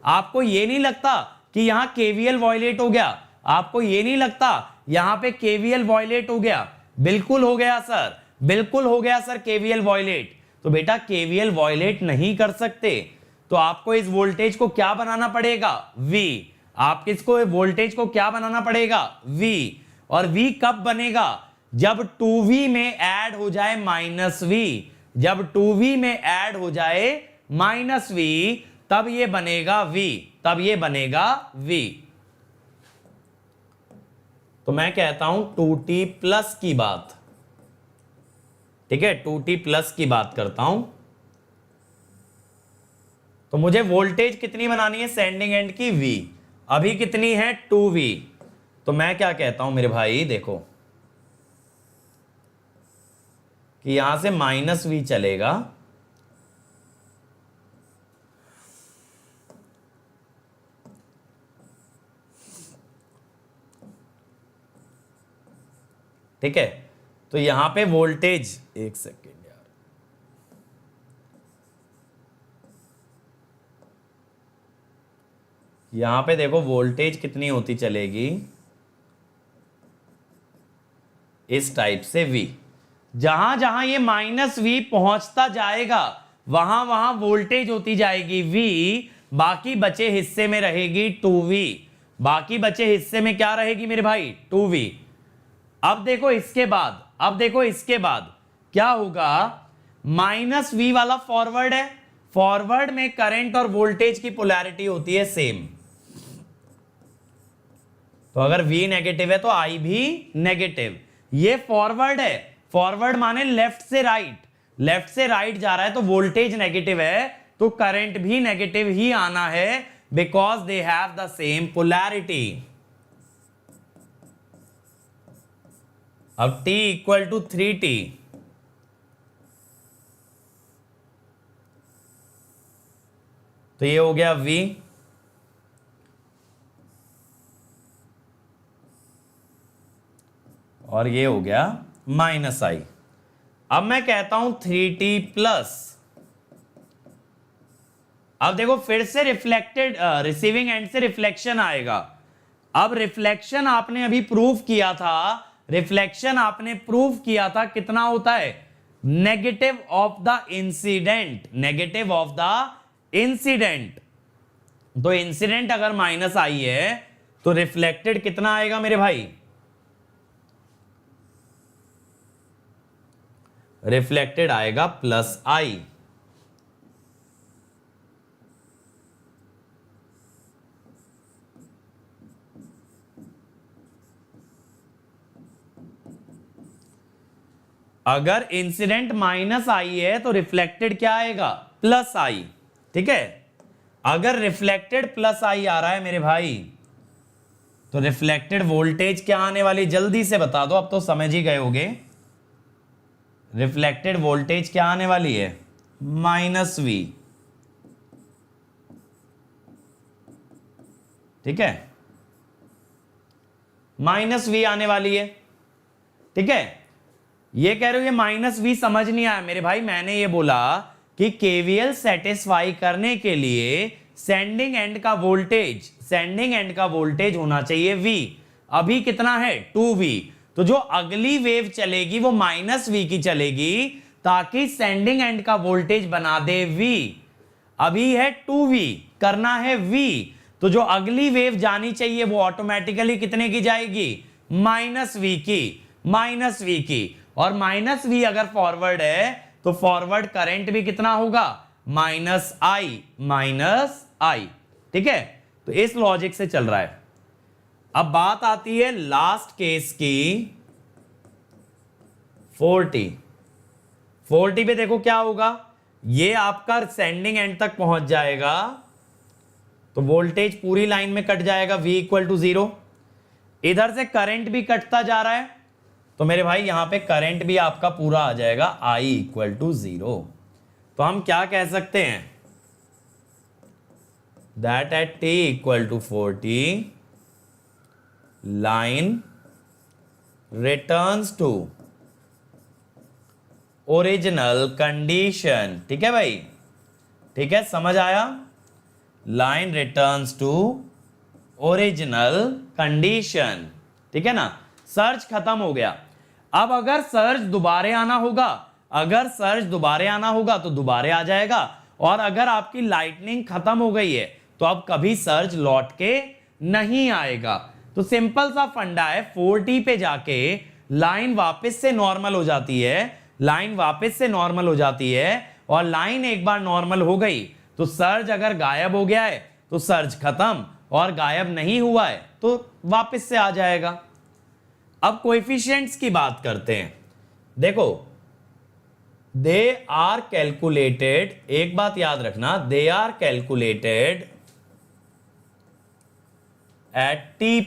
आपको ये नहीं लगता कि यहां KVL वॉयलेट हो गया? आपको ये नहीं लगता यहां पे KVL वॉयलेट हो गया? बिल्कुल हो गया सर, बिल्कुल हो गया सर KVL वॉयलेट। तो बेटा KVL वॉयलेट नहीं कर सकते, तो आपको इस वोल्टेज को क्या बनाना पड़ेगा? V। आप किसको वोल्टेज को क्या बनाना पड़ेगा? V। और V कब बनेगा? जब 2V में ऐड हो जाए -V। जब 2V में ऐड हो जाए -V तब ये बनेगा V, तब ये बनेगा V। तो मैं कहता हूं 2T प्लस की बात, ठीक है, 2T प्लस की बात करता हूं। तो मुझे वोल्टेज कितनी बनानी है सेंडिंग एंड की? V। अभी कितनी है? 2V। तो मैं क्या कहता हूं मेरे भाई, देखो कि यहां से -V चलेगा, ठीक है। तो यहां पे वोल्टेज, एक सेकेंड यार, यहां पे देखो वोल्टेज कितनी होती चलेगी इस टाइप से V। जहां जहां ये -V पहुंचता जाएगा वहां वहां वोल्टेज होती जाएगी V। बाकी बचे हिस्से में रहेगी 2V। बाकी बचे हिस्से में क्या रहेगी मेरे भाई? 2V। अब देखो इसके बाद, अब देखो इसके बाद क्या होगा? -V वाला फॉरवर्ड है, फॉरवर्ड में करंट और वोल्टेज की पोलैरिटी होती है सेम। तो अगर V नेगेटिव है तो I भी नेगेटिव। ये फॉरवर्ड है, फॉरवर्ड माने लेफ्ट से राइट, लेफ्ट से राइट जा रहा है, तो वोल्टेज नेगेटिव है तो करंट भी नेगेटिव ही आना है, because they have the same polarity. अब T = 3T, तो ये हो गया V। और ये हो गया -I। अब मैं कहता हूं 3T प्लस। अब देखो फिर से रिफ्लेक्टेड, रिसीविंग एंड से रिफ्लेक्शन आएगा। अब रिफ्लेक्शन आपने अभी प्रूव किया था, रिफ्लेक्शन आपने प्रूव किया था कितना होता है? Negative of the incident, negative of the incident. तो इंसिडेंट अगर -I है तो रिफ्लेक्टेड कितना आएगा मेरे भाई? रिफ्लेक्टेड आएगा +I। अगर इंसिडेंट -I है तो रिफ्लेक्टेड क्या आएगा? +I, ठीक है। अगर रिफ्लेक्टेड +I आ रहा है मेरे भाई तो रिफ्लेक्टेड वोल्टेज क्या आने वाली? जल्दी से बता दो, अब तो समझ ही गए होगे। रिफ्लेक्टेड वोल्टेज क्या आने वाली है? -V, ठीक है, -V आने वाली है, ठीक है। ये कह रहे हो ये -V समझ नहीं आया मेरे भाई। मैंने ये बोला कि KVL सेटिस्फाई करने के लिए सेंडिंग एंड का वोल्टेज, सेंडिंग एंड का वोल्टेज होना चाहिए V। अभी कितना है? 2V। तो जो अगली वेव चलेगी वो -V की चलेगी ताकि सेंडिंग एंड का वोल्टेज बना दे V। अभी है 2v, करना है v, तो जो अगली वेव जानी चाहिए वो ऑटोमेटिकली कितने की जाएगी, -v की, -v की। और -v अगर फॉरवर्ड है तो फॉरवर्ड करंट भी कितना होगा, -i। ठीक है, तो इस लॉजिक से चल रहा है। अब बात आती है लास्ट केस की, 40 पे देखो क्या होगा, ये आपका सेंडिंग एंड तक पहुंच जाएगा तो वोल्टेज पूरी लाइन में कट जाएगा, v = 0। इधर से करंट भी कटता जा रहा है तो मेरे भाई यहां पे करंट भी आपका पूरा आ जाएगा, I = 0। तो हम क्या कह सकते हैं, that at t = 40 line returns to original condition. ठीक है भाई, ठीक है, समझ आया, line returns to original condition. ठीक है ना, सर्ज खत्म हो गया। अब अगर सर्ज दोबारे आना होगा, अगर सर्ज दोबारे आना होगा तो दोबारे आ जाएगा, और अगर आपकी लाइटनिंग खत्म हो गई है तो अब कभी सर्ज लौट के नहीं आएगा। तो सिंपल सा फंडा है, 40 पे जाके लाइन वापस से नॉर्मल हो जाती है, लाइन वापस से नॉर्मल हो जाती है, और लाइन एक बार नॉर्मल हो गई तो सर्ज अगर गायब हो गया है तो सर्ज खत्म, और गायब नहीं हुआ है तो वापस से आ जाएगा। अब कोएफिशिएंट्स की बात करते हैं। देखो, दे आर कैलकुलेटेड, एक बात याद रखना, they are calculated at T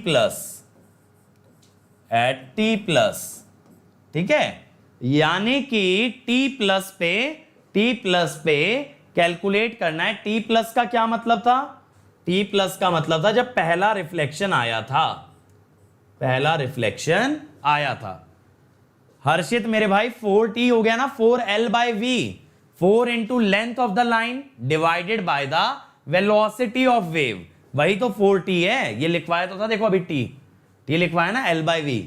plus. ठीक है, यानी कि टी प्लस पे कैलकुलेट करना है। टी प्लस का क्या मतलब था, टी प्लस का मतलब था जब पहला रिफ्लेक्शन आया था, पहला रिफ्लेक्शन आया था। हर्षित मेरे भाई 4t हो गया ना, 4l/v, 4 into length of the line divided by the velocity of wave, वही तो 4t है। ये लिखवाया तो था, देखो अभी t लिखवाया ना l/v।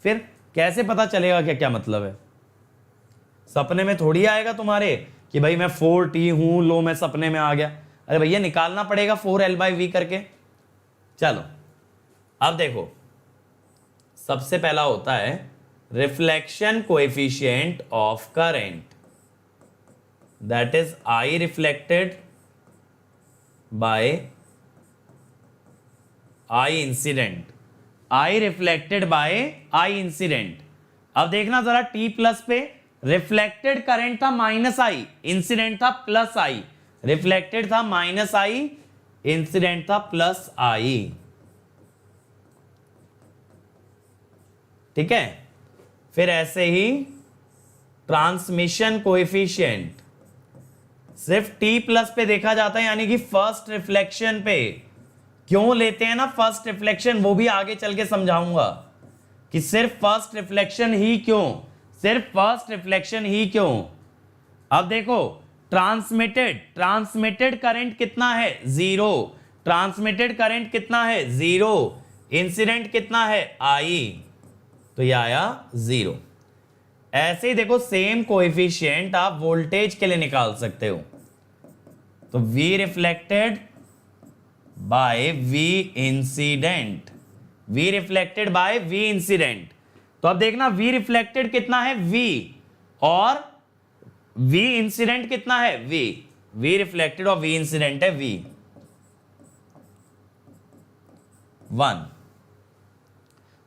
फिर कैसे पता चलेगा क्या क्या मतलब है, सपने में थोड़ी आएगा तुम्हारे कि भाई मैं 4t हूं, लो मैं सपने में आ गया। अरे भैया निकालना पड़ेगा 4l/v करके। चलो अब देखो, सबसे पहला होता है reflection coefficient of current, that is I reflected by I incident, I reflected by I incident. अब देखना जरा, t प्लस पे रिफ्लेक्टेड करंट था -I, इंसिडेंट था +I, रिफ्लेक्टेड था -I, इंसिडेंट था +I। ठीक है, फिर ऐसे ही ट्रांसमिशन कोएफिशिएंट सिर्फ t प्लस पे देखा जाता है, यानी कि फर्स्ट रिफ्लेक्शन पे। क्यों लेते हैं ना फर्स्ट रिफ्लेक्शन, वो भी आगे चल के समझाऊंगा कि सिर्फ फर्स्ट रिफ्लेक्शन ही क्यों, सिर्फ फर्स्ट रिफ्लेक्शन ही क्यों। अब देखो, ट्रांसमिटेड करंट कितना है, 0, ट्रांसमिटेड करंट कितना है, 0, इंसिडेंट कितना है, I, तो ये आया 0। ऐसे ही देखो, सेम कोएफिशिएंट आप वोल्टेज के लिए निकाल सकते हो। तो V reflected by V incident, V reflected by V incident. तो अब देखना, V रिफ्लेक्टेड कितना है, V, और V इंसिडेंट कितना है, V रिफ्लेक्टेड और V इंसिडेंट है V 1।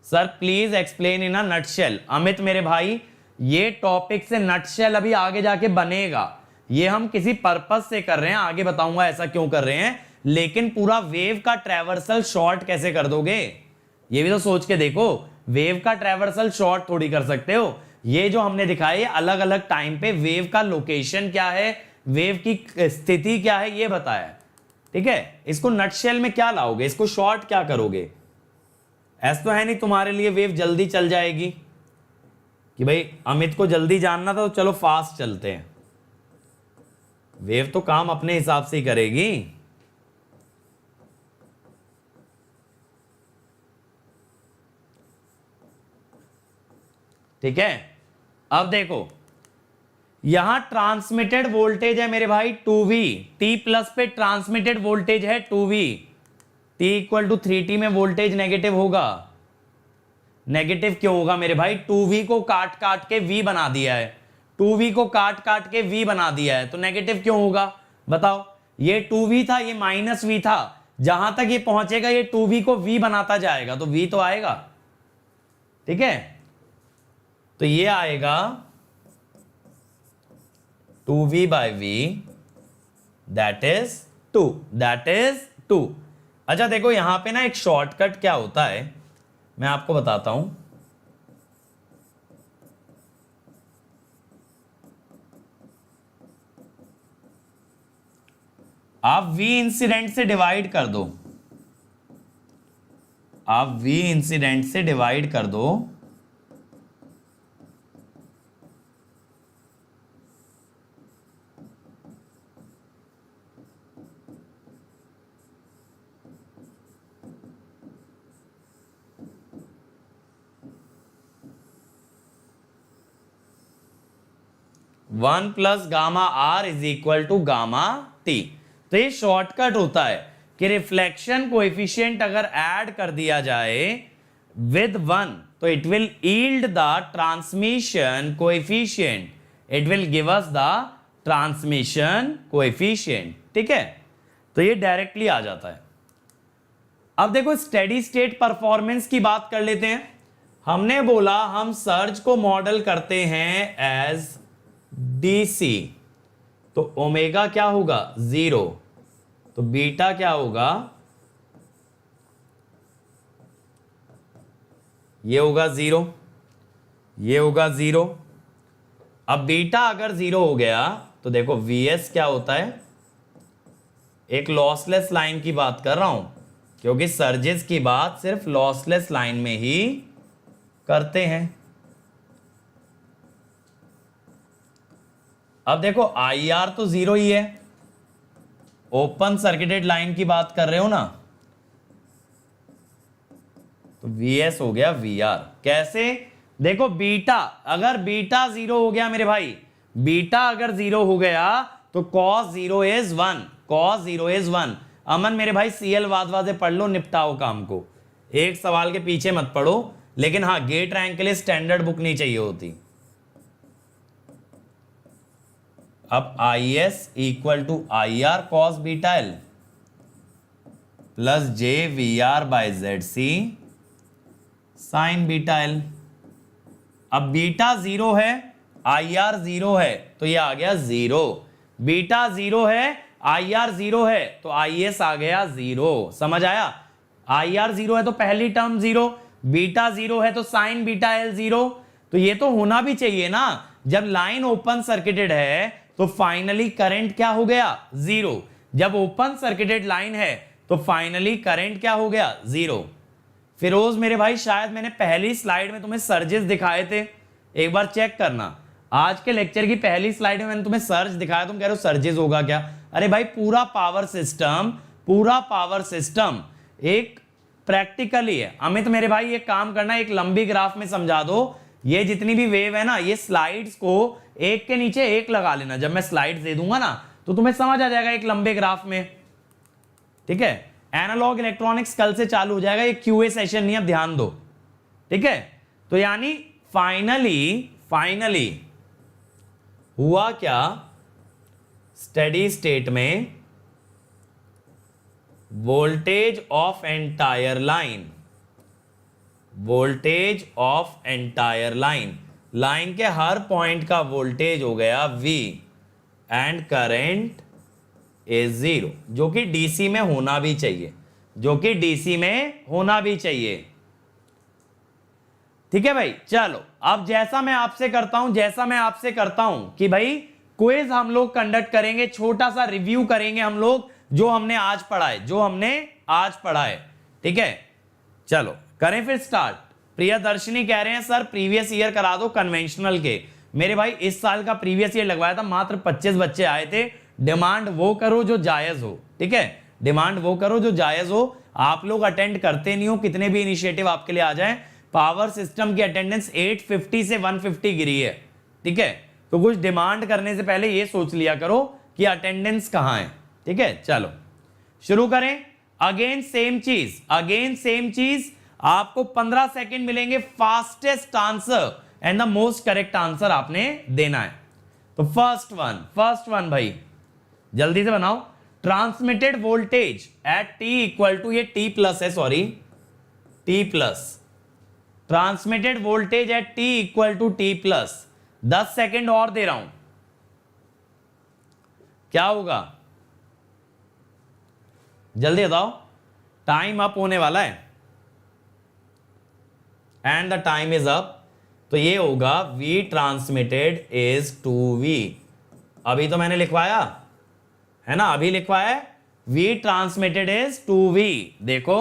Sir please explain in a nutshell. Amit मेरे भाई, ये टॉपिक से नटशेल अभी आगे जाके बनेगा, ये हम किसी पर्पस से कर रहे हैं, आगे बताऊंगा ऐसा क्यों कर रहे हैं। लेकिन पूरा वेव का ट्रैवर्सल शॉर्ट कैसे कर दोगे, ये भी तो सोच के देखो। वेव का ट्रैवर्सल शॉर्ट थोड़ी कर सकते हो। ये जो हमने दिखाई अलग अलग टाइम पे वेव का लोकेशन क्या है, वेव की स्थिति क्या है, ये बताया। ठीक है, इसको नटशेल में क्या लाओगे, इसको शॉर्ट क्या करोगे। ऐसा तो है नहीं तुम्हारे लिए वेव जल्दी चल जाएगी कि भाई अमित को जल्दी जानना था तो चलो फास्ट चलते हैं। वेव तो काम अपने हिसाब से ही करेगी। ठीक है, अब देखो, यहां ट्रांसमिटेड वोल्टेज है मेरे भाई 2V, T प्लस पे ट्रांसमिटेड वोल्टेज है 2V, T equal to 3T में वोल्टेज नेगेटिव होगा। नेगेटिव क्यों होगा मेरे भाई? 2V को काट काट के V बना दिया है, 2V को काट काट के V बना दिया है, तो नेगेटिव क्यों होगा बताओ? ये 2V था, ये माइनस V था, जहां तक ये पहुंचेगा ये 2V को V बनाता जाएगा, तो V तो आएगा। ठीक है, तो ये आएगा 2V by V, that is 2। अच्छा देखो यहां पे ना एक शॉर्टकट क्या होता है, मैं आपको बताता हूं। आप V इंसिडेंट से डिवाइड कर दो, आप V इंसिडेंट से डिवाइड कर दो, one plus gamma R is equal to gamma T. तो ये शॉर्टकट होता है कि रिफ्लेक्शन कोएफिशिएंट अगर ऐड कर दिया जाए विद 1 तो it will yield the transmission coefficient, it will give us the transmission coefficient. ठीक है, तो ये डायरेक्टली आ जाता है। अब देखो स्टेडी स्टेट परफॉर्मेंस की बात कर लेते हैं। हमने बोला हम सर्ज को मॉडल करते हैं एज डीसी, तो ओमेगा क्या होगा 0, तो बीटा क्या होगा, ये होगा 0, ये होगा 0। अब बीटा अगर 0 हो गया तो देखो वीएस क्या होता है, एक लॉसलेस लाइन की बात कर रहा हूं क्योंकि सर्जेस की बात सिर्फ लॉसलेस लाइन में ही करते हैं। अब देखो IR तो 0 ही है, ओपन सर्किटेड लाइन की बात कर रहे हो ना, तो VS हो गया VR। कैसे? देखो बीटा, अगर बीटा 0 हो गया मेरे भाई, बीटा अगर 0 हो गया तो cos 0 इज 1, cos 0 इज 1। अमन मेरे भाई CL वादवादे पढ़ लो, निपटाओ काम को, एक सवाल के पीछे मत पढ़ो, लेकिन हाँ गेट रैंक के लिए स्टैंडर्ड बुक नहीं चाहिए होती। अब IS equal to IR cos beta L plus JVR by ZC sine beta L। अब बीटा 0 है, IR 0 है, तो ये आ गया 0। बीटा 0 है, IR 0 है, तो IS आ गया 0। समझ आया? IR 0 है तो पहली टर्म 0, बीटा 0 है तो साइन बीटा L 0। तो ये तो होना भी चाहिए ना, जब लाइन ओपन सर्किटेड है तो फाइनली करंट क्या हो गया 0। जब ओपन सर्किटेड लाइन है तो फाइनली करंट क्या हो गया 0। फिरोज मेरे भाई शायद मैंने पहली स्लाइड में तुम्हें सर्जेस दिखाए थे, एक बार चेक करना। आज के लेक्चर की पहली स्लाइड में मैंने तुम्हें सर्ज दिखाया, तुम कह रहे हो सर्जेस होगा क्या? अरे भाई पूरा पावर सिस्टम एक प्रैक्टिकली है। अमित मेरे भाई एक काम करना, एक लंबी ग्राफ में समझा दो, ये जितनी भी वेव है ना, ये स्लाइड्स को एक के नीचे एक लगा लेना। जब मैं स्लाइड्स दे दूंगा ना तो तुम्हें समझ आ जाएगा एक लंबे ग्राफ में। ठीक है, एनालॉग इलेक्ट्रॉनिक्स कल से चालू हो जाएगा, ये क्यूए सेशन नहीं, अब ध्यान दो। ठीक है, तो यानी फाइनली हुआ क्या, स्टेडी स्टेट में voltage of entire line, line के हर पॉइंट का वोल्टेज हो गया V एंड करंट इज 0, जो कि डीसी में होना भी चाहिए, ठीक है भाई। चलो अब जैसा मैं आपसे करता हूं कि भाई क्विज हम लोग कंडक्ट करेंगे, छोटा सा रिव्यू करेंगे हम लोग जो हमने आज पढ़ा है, ठीक है। चलो करें फिर स्टार्ट। प्रियदर्शनी कह रहे हैं सर प्रीवियस ईयर करा दो कन्वेंशनल के। मेरे भाई इस साल का प्रीवियस ईयर लगवाया था, मात्र 25 बच्चे आए थे। डिमांड वो करो जो जायज हो, ठीक है, डिमांड वो करो जो जायज हो। आप लोग अटेंड करते नहीं हो, कितने भी इनिशिएटिव आपके लिए आ जाए। पावर सिस्टम की अटेंडेंस 850 से 150 गिरी है, ठीक है, तो कुछ डिमांड करने से पहले ये सोच लिया करो कि अटेंडेंस कहां है। ठीक है, चलो शुरू करें। अगेन सेम चीज, आपको 15 सेकंड मिलेंगे, fastest answer and the most correct answer आपने देना है। तो फर्स्ट वन भाई जल्दी से बनाओ। Transmitted voltage at T equal to, ये टी प्लस है, sorry T plus, transmitted voltage at T equal to T plus. 10 second और दे रहा हूं, क्या होगा जल्दी बताओ, टाइम अप होने वाला है and the time is up. तो ये होगा V ट्रांसमिटेड इज 2V। अभी तो मैंने लिखवाया है ना, अभी लिखवाया है V ट्रांसमिटेड इज 2V। देखो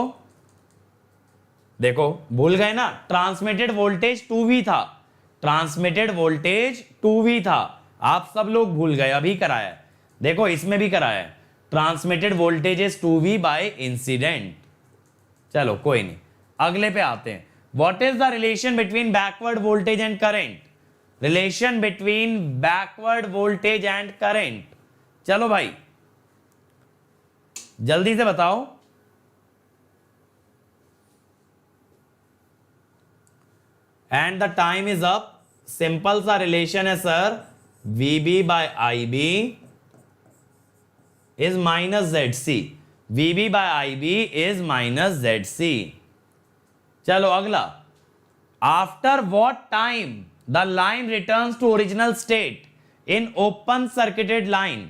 देखो भूल गए ना, ट्रांसमिटेड वोल्टेज 2V था, ट्रांसमिटेड वोल्टेज 2V था, आप सब लोग भूल गए, अभी कराया है। देखो इसमें भी कराया है, transmitted voltage is 2V by incident. चलो कोई नहीं, अगले पे आते हैं। What is the relation between backward voltage and current? Relation between backward voltage and current, चलो भाई जल्दी से बताओ। And the time is up. Simple सा रिलेशन है sir, VB by IB is minus ZC, VB by IB is minus ZC। चलो अगला, after what time the line returns to original state in open circuited line?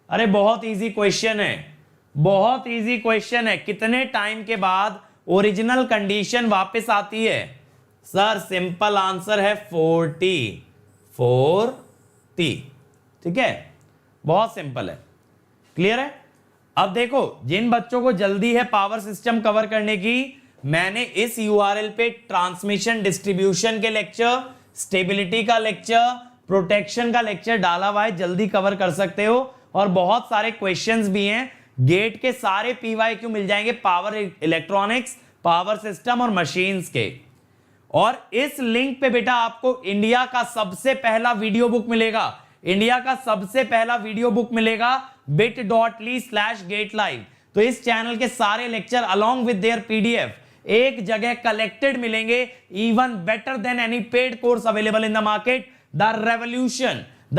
अरे बहुत इजी क्वेश्चन है, बहुत इजी क्वेश्चन है। कितने टाइम के बाद ओरिजिनल कंडीशन वापस आती है? सर सिंपल आंसर है 4T। ठीक है, बहुत सिंपल है, क्लियर है। अब देखो जिन बच्चों को जल्दी है पावर सिस्टम कवर करने की, मैंने इस URL पे ट्रांसमिशन डिस्ट्रीब्यूशन के लेक्चर, स्टेबिलिटी का लेक्चर, प्रोटेक्शन का लेक्चर डाला हुआ है, जल्दी कवर कर सकते हो। और बहुत सारे क्वेश्चंस भी हैं, गेट के सारे PYQ मिल जाएंगे पावर इलेक्ट्रॉनिक्स, पावर सिस्टम और मशीन्स के। और इस लिंक पे बेटा आपको इंडिया का सबसे पहला वीडियो बुक मिलेगा, इंडिया का सबसे पहला वीडियो बुक मिलेगा bit.ly/GateLive। तो इस चैनल के सारे lecture along with their PDF एक जगह कलेक्टेड मिलेंगे, even better than any paid course available in the market. The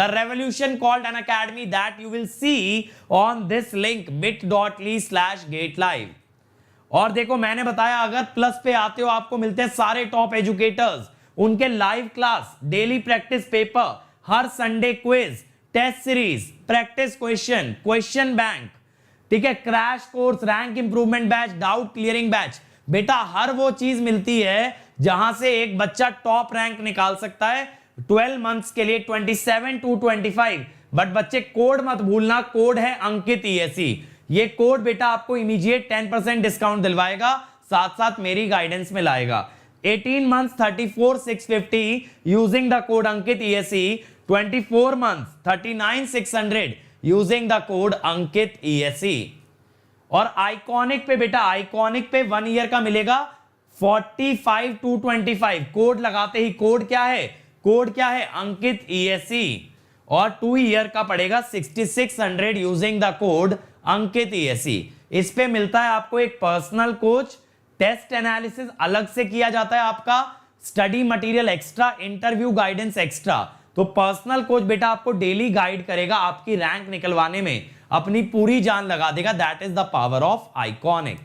revolution called an academy that you will see on this link bit.ly/GateLive। और देखो मैंने बताया अगर प्लस पे आते हो आपको मिलते हैं सारे टॉप एजुकेटर्स, उनके live class, daily practice paper, हर Sunday quiz, test series, practice question, question bank, ठीक है, crash course, rank improvement batch, doubt clearing batch. बेटा हर वो चीज मिलती है जहां से एक बच्चा टॉप रैंक निकाल सकता है 12 मंथ्स के लिए, 27 to 25। बट बच्चे कोड मत भूलना, कोड है अंकित ESE। ये कोड बेटा आपको इमीडिएट 10% डिस्काउंट दिलवाएगा, साथ साथ मेरी गाइडेंस में लाएगा। 18 months 34,650 using the code Ankit ESE, 24 months 39,600 using the code Ankit ESE। और आइकॉनिक पे बेटा, आइकॉनिक पे 1 ईयर का मिलेगा 45 to 25। कोड लगाते ही, कोड क्या है, कोड क्या है, अंकित ESE। और 2 ईयर का पड़ेगा 6600 using the code Ankit ESE। इस पे मिलता है आपको एक पर्सनल कोच, टेस्ट एनालिसिस अलग से किया जाता है आपका, study material extra, interview guidance extra. तो पर्सनल कोच बेटा आपको डेली गाइड करेगा, आपकी रैंक निकलवाने में अपनी पूरी जान लगा देगा। That is the power of iconic.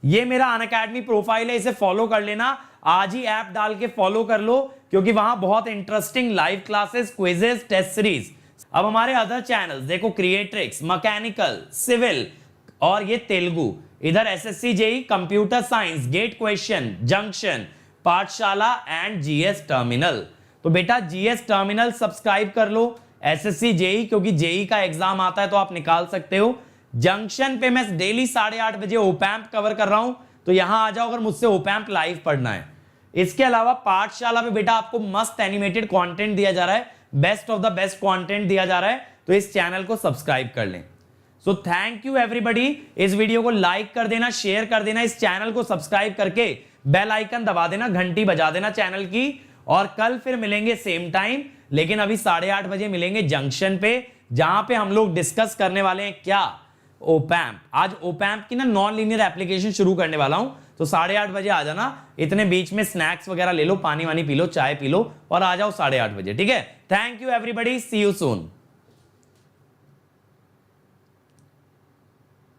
ये मेरा अनअकैडमी प्रोफाइल है, इसे फॉलो कर लेना, आज ही ऐप डाल के फॉलो कर लो, क्योंकि वहां बहुत interesting live classes, quizzes, test series. अब हमारे अदर चैनल्स देखो, क्रिएट्रिक्स, मैकेनिकल, सिविल और ये तेलुगु, इधर SSC JEE, computer science, GATE question, junction, पाठशाला एंड GS टर्मिनल। तो बेटा GS टर्मिनल सब्सक्राइब कर लो, SSC JEE क्योंकि JEE का एग्जाम आता है तो आप निकाल सकते हो। जंक्शन पे मैं डेली 8:30 बजे ओपैम्प कवर कर रहा हूं, तो यहां आ जाओ अगर मुझसे ओपैम्प लाइव पढ़ना है। इसके अलावा पाठशाला पे बेटा आपको मस्त एनिमेटेड कंटेंट दिया जा रहा है, best of the best content दिया जा रहा है, तो इस चैनल को सब्सक्राइब कर लें। So thank you everybody. इस वीडियो को लाइक कर देना, शेयर कर देना, इस चैनल को सब्सक्राइब करके बेल आइकन दबा देना, घंटी बजा देना चैनल की। और कल फिर मिलेंगे सेम टाइम, लेकिन अभी 8:30 बजे मिलेंगे जंक्शन पे, जहां पे हम लोग डिस्कस करने वाले हैं क्या, ओपैम्प। आज ओपैम्प की ना नॉन लीनियर एप्लीकेशन शुरू करने वाला हूं, तो 8:30 बजे आ जाना। इतने बीच में स्नैक्स वगैरह ले लो, पानी वानी पी लो, चाय पी लो और आ जाओ 8:30 बजे, ठीक है। Thank you everybody, see you soon.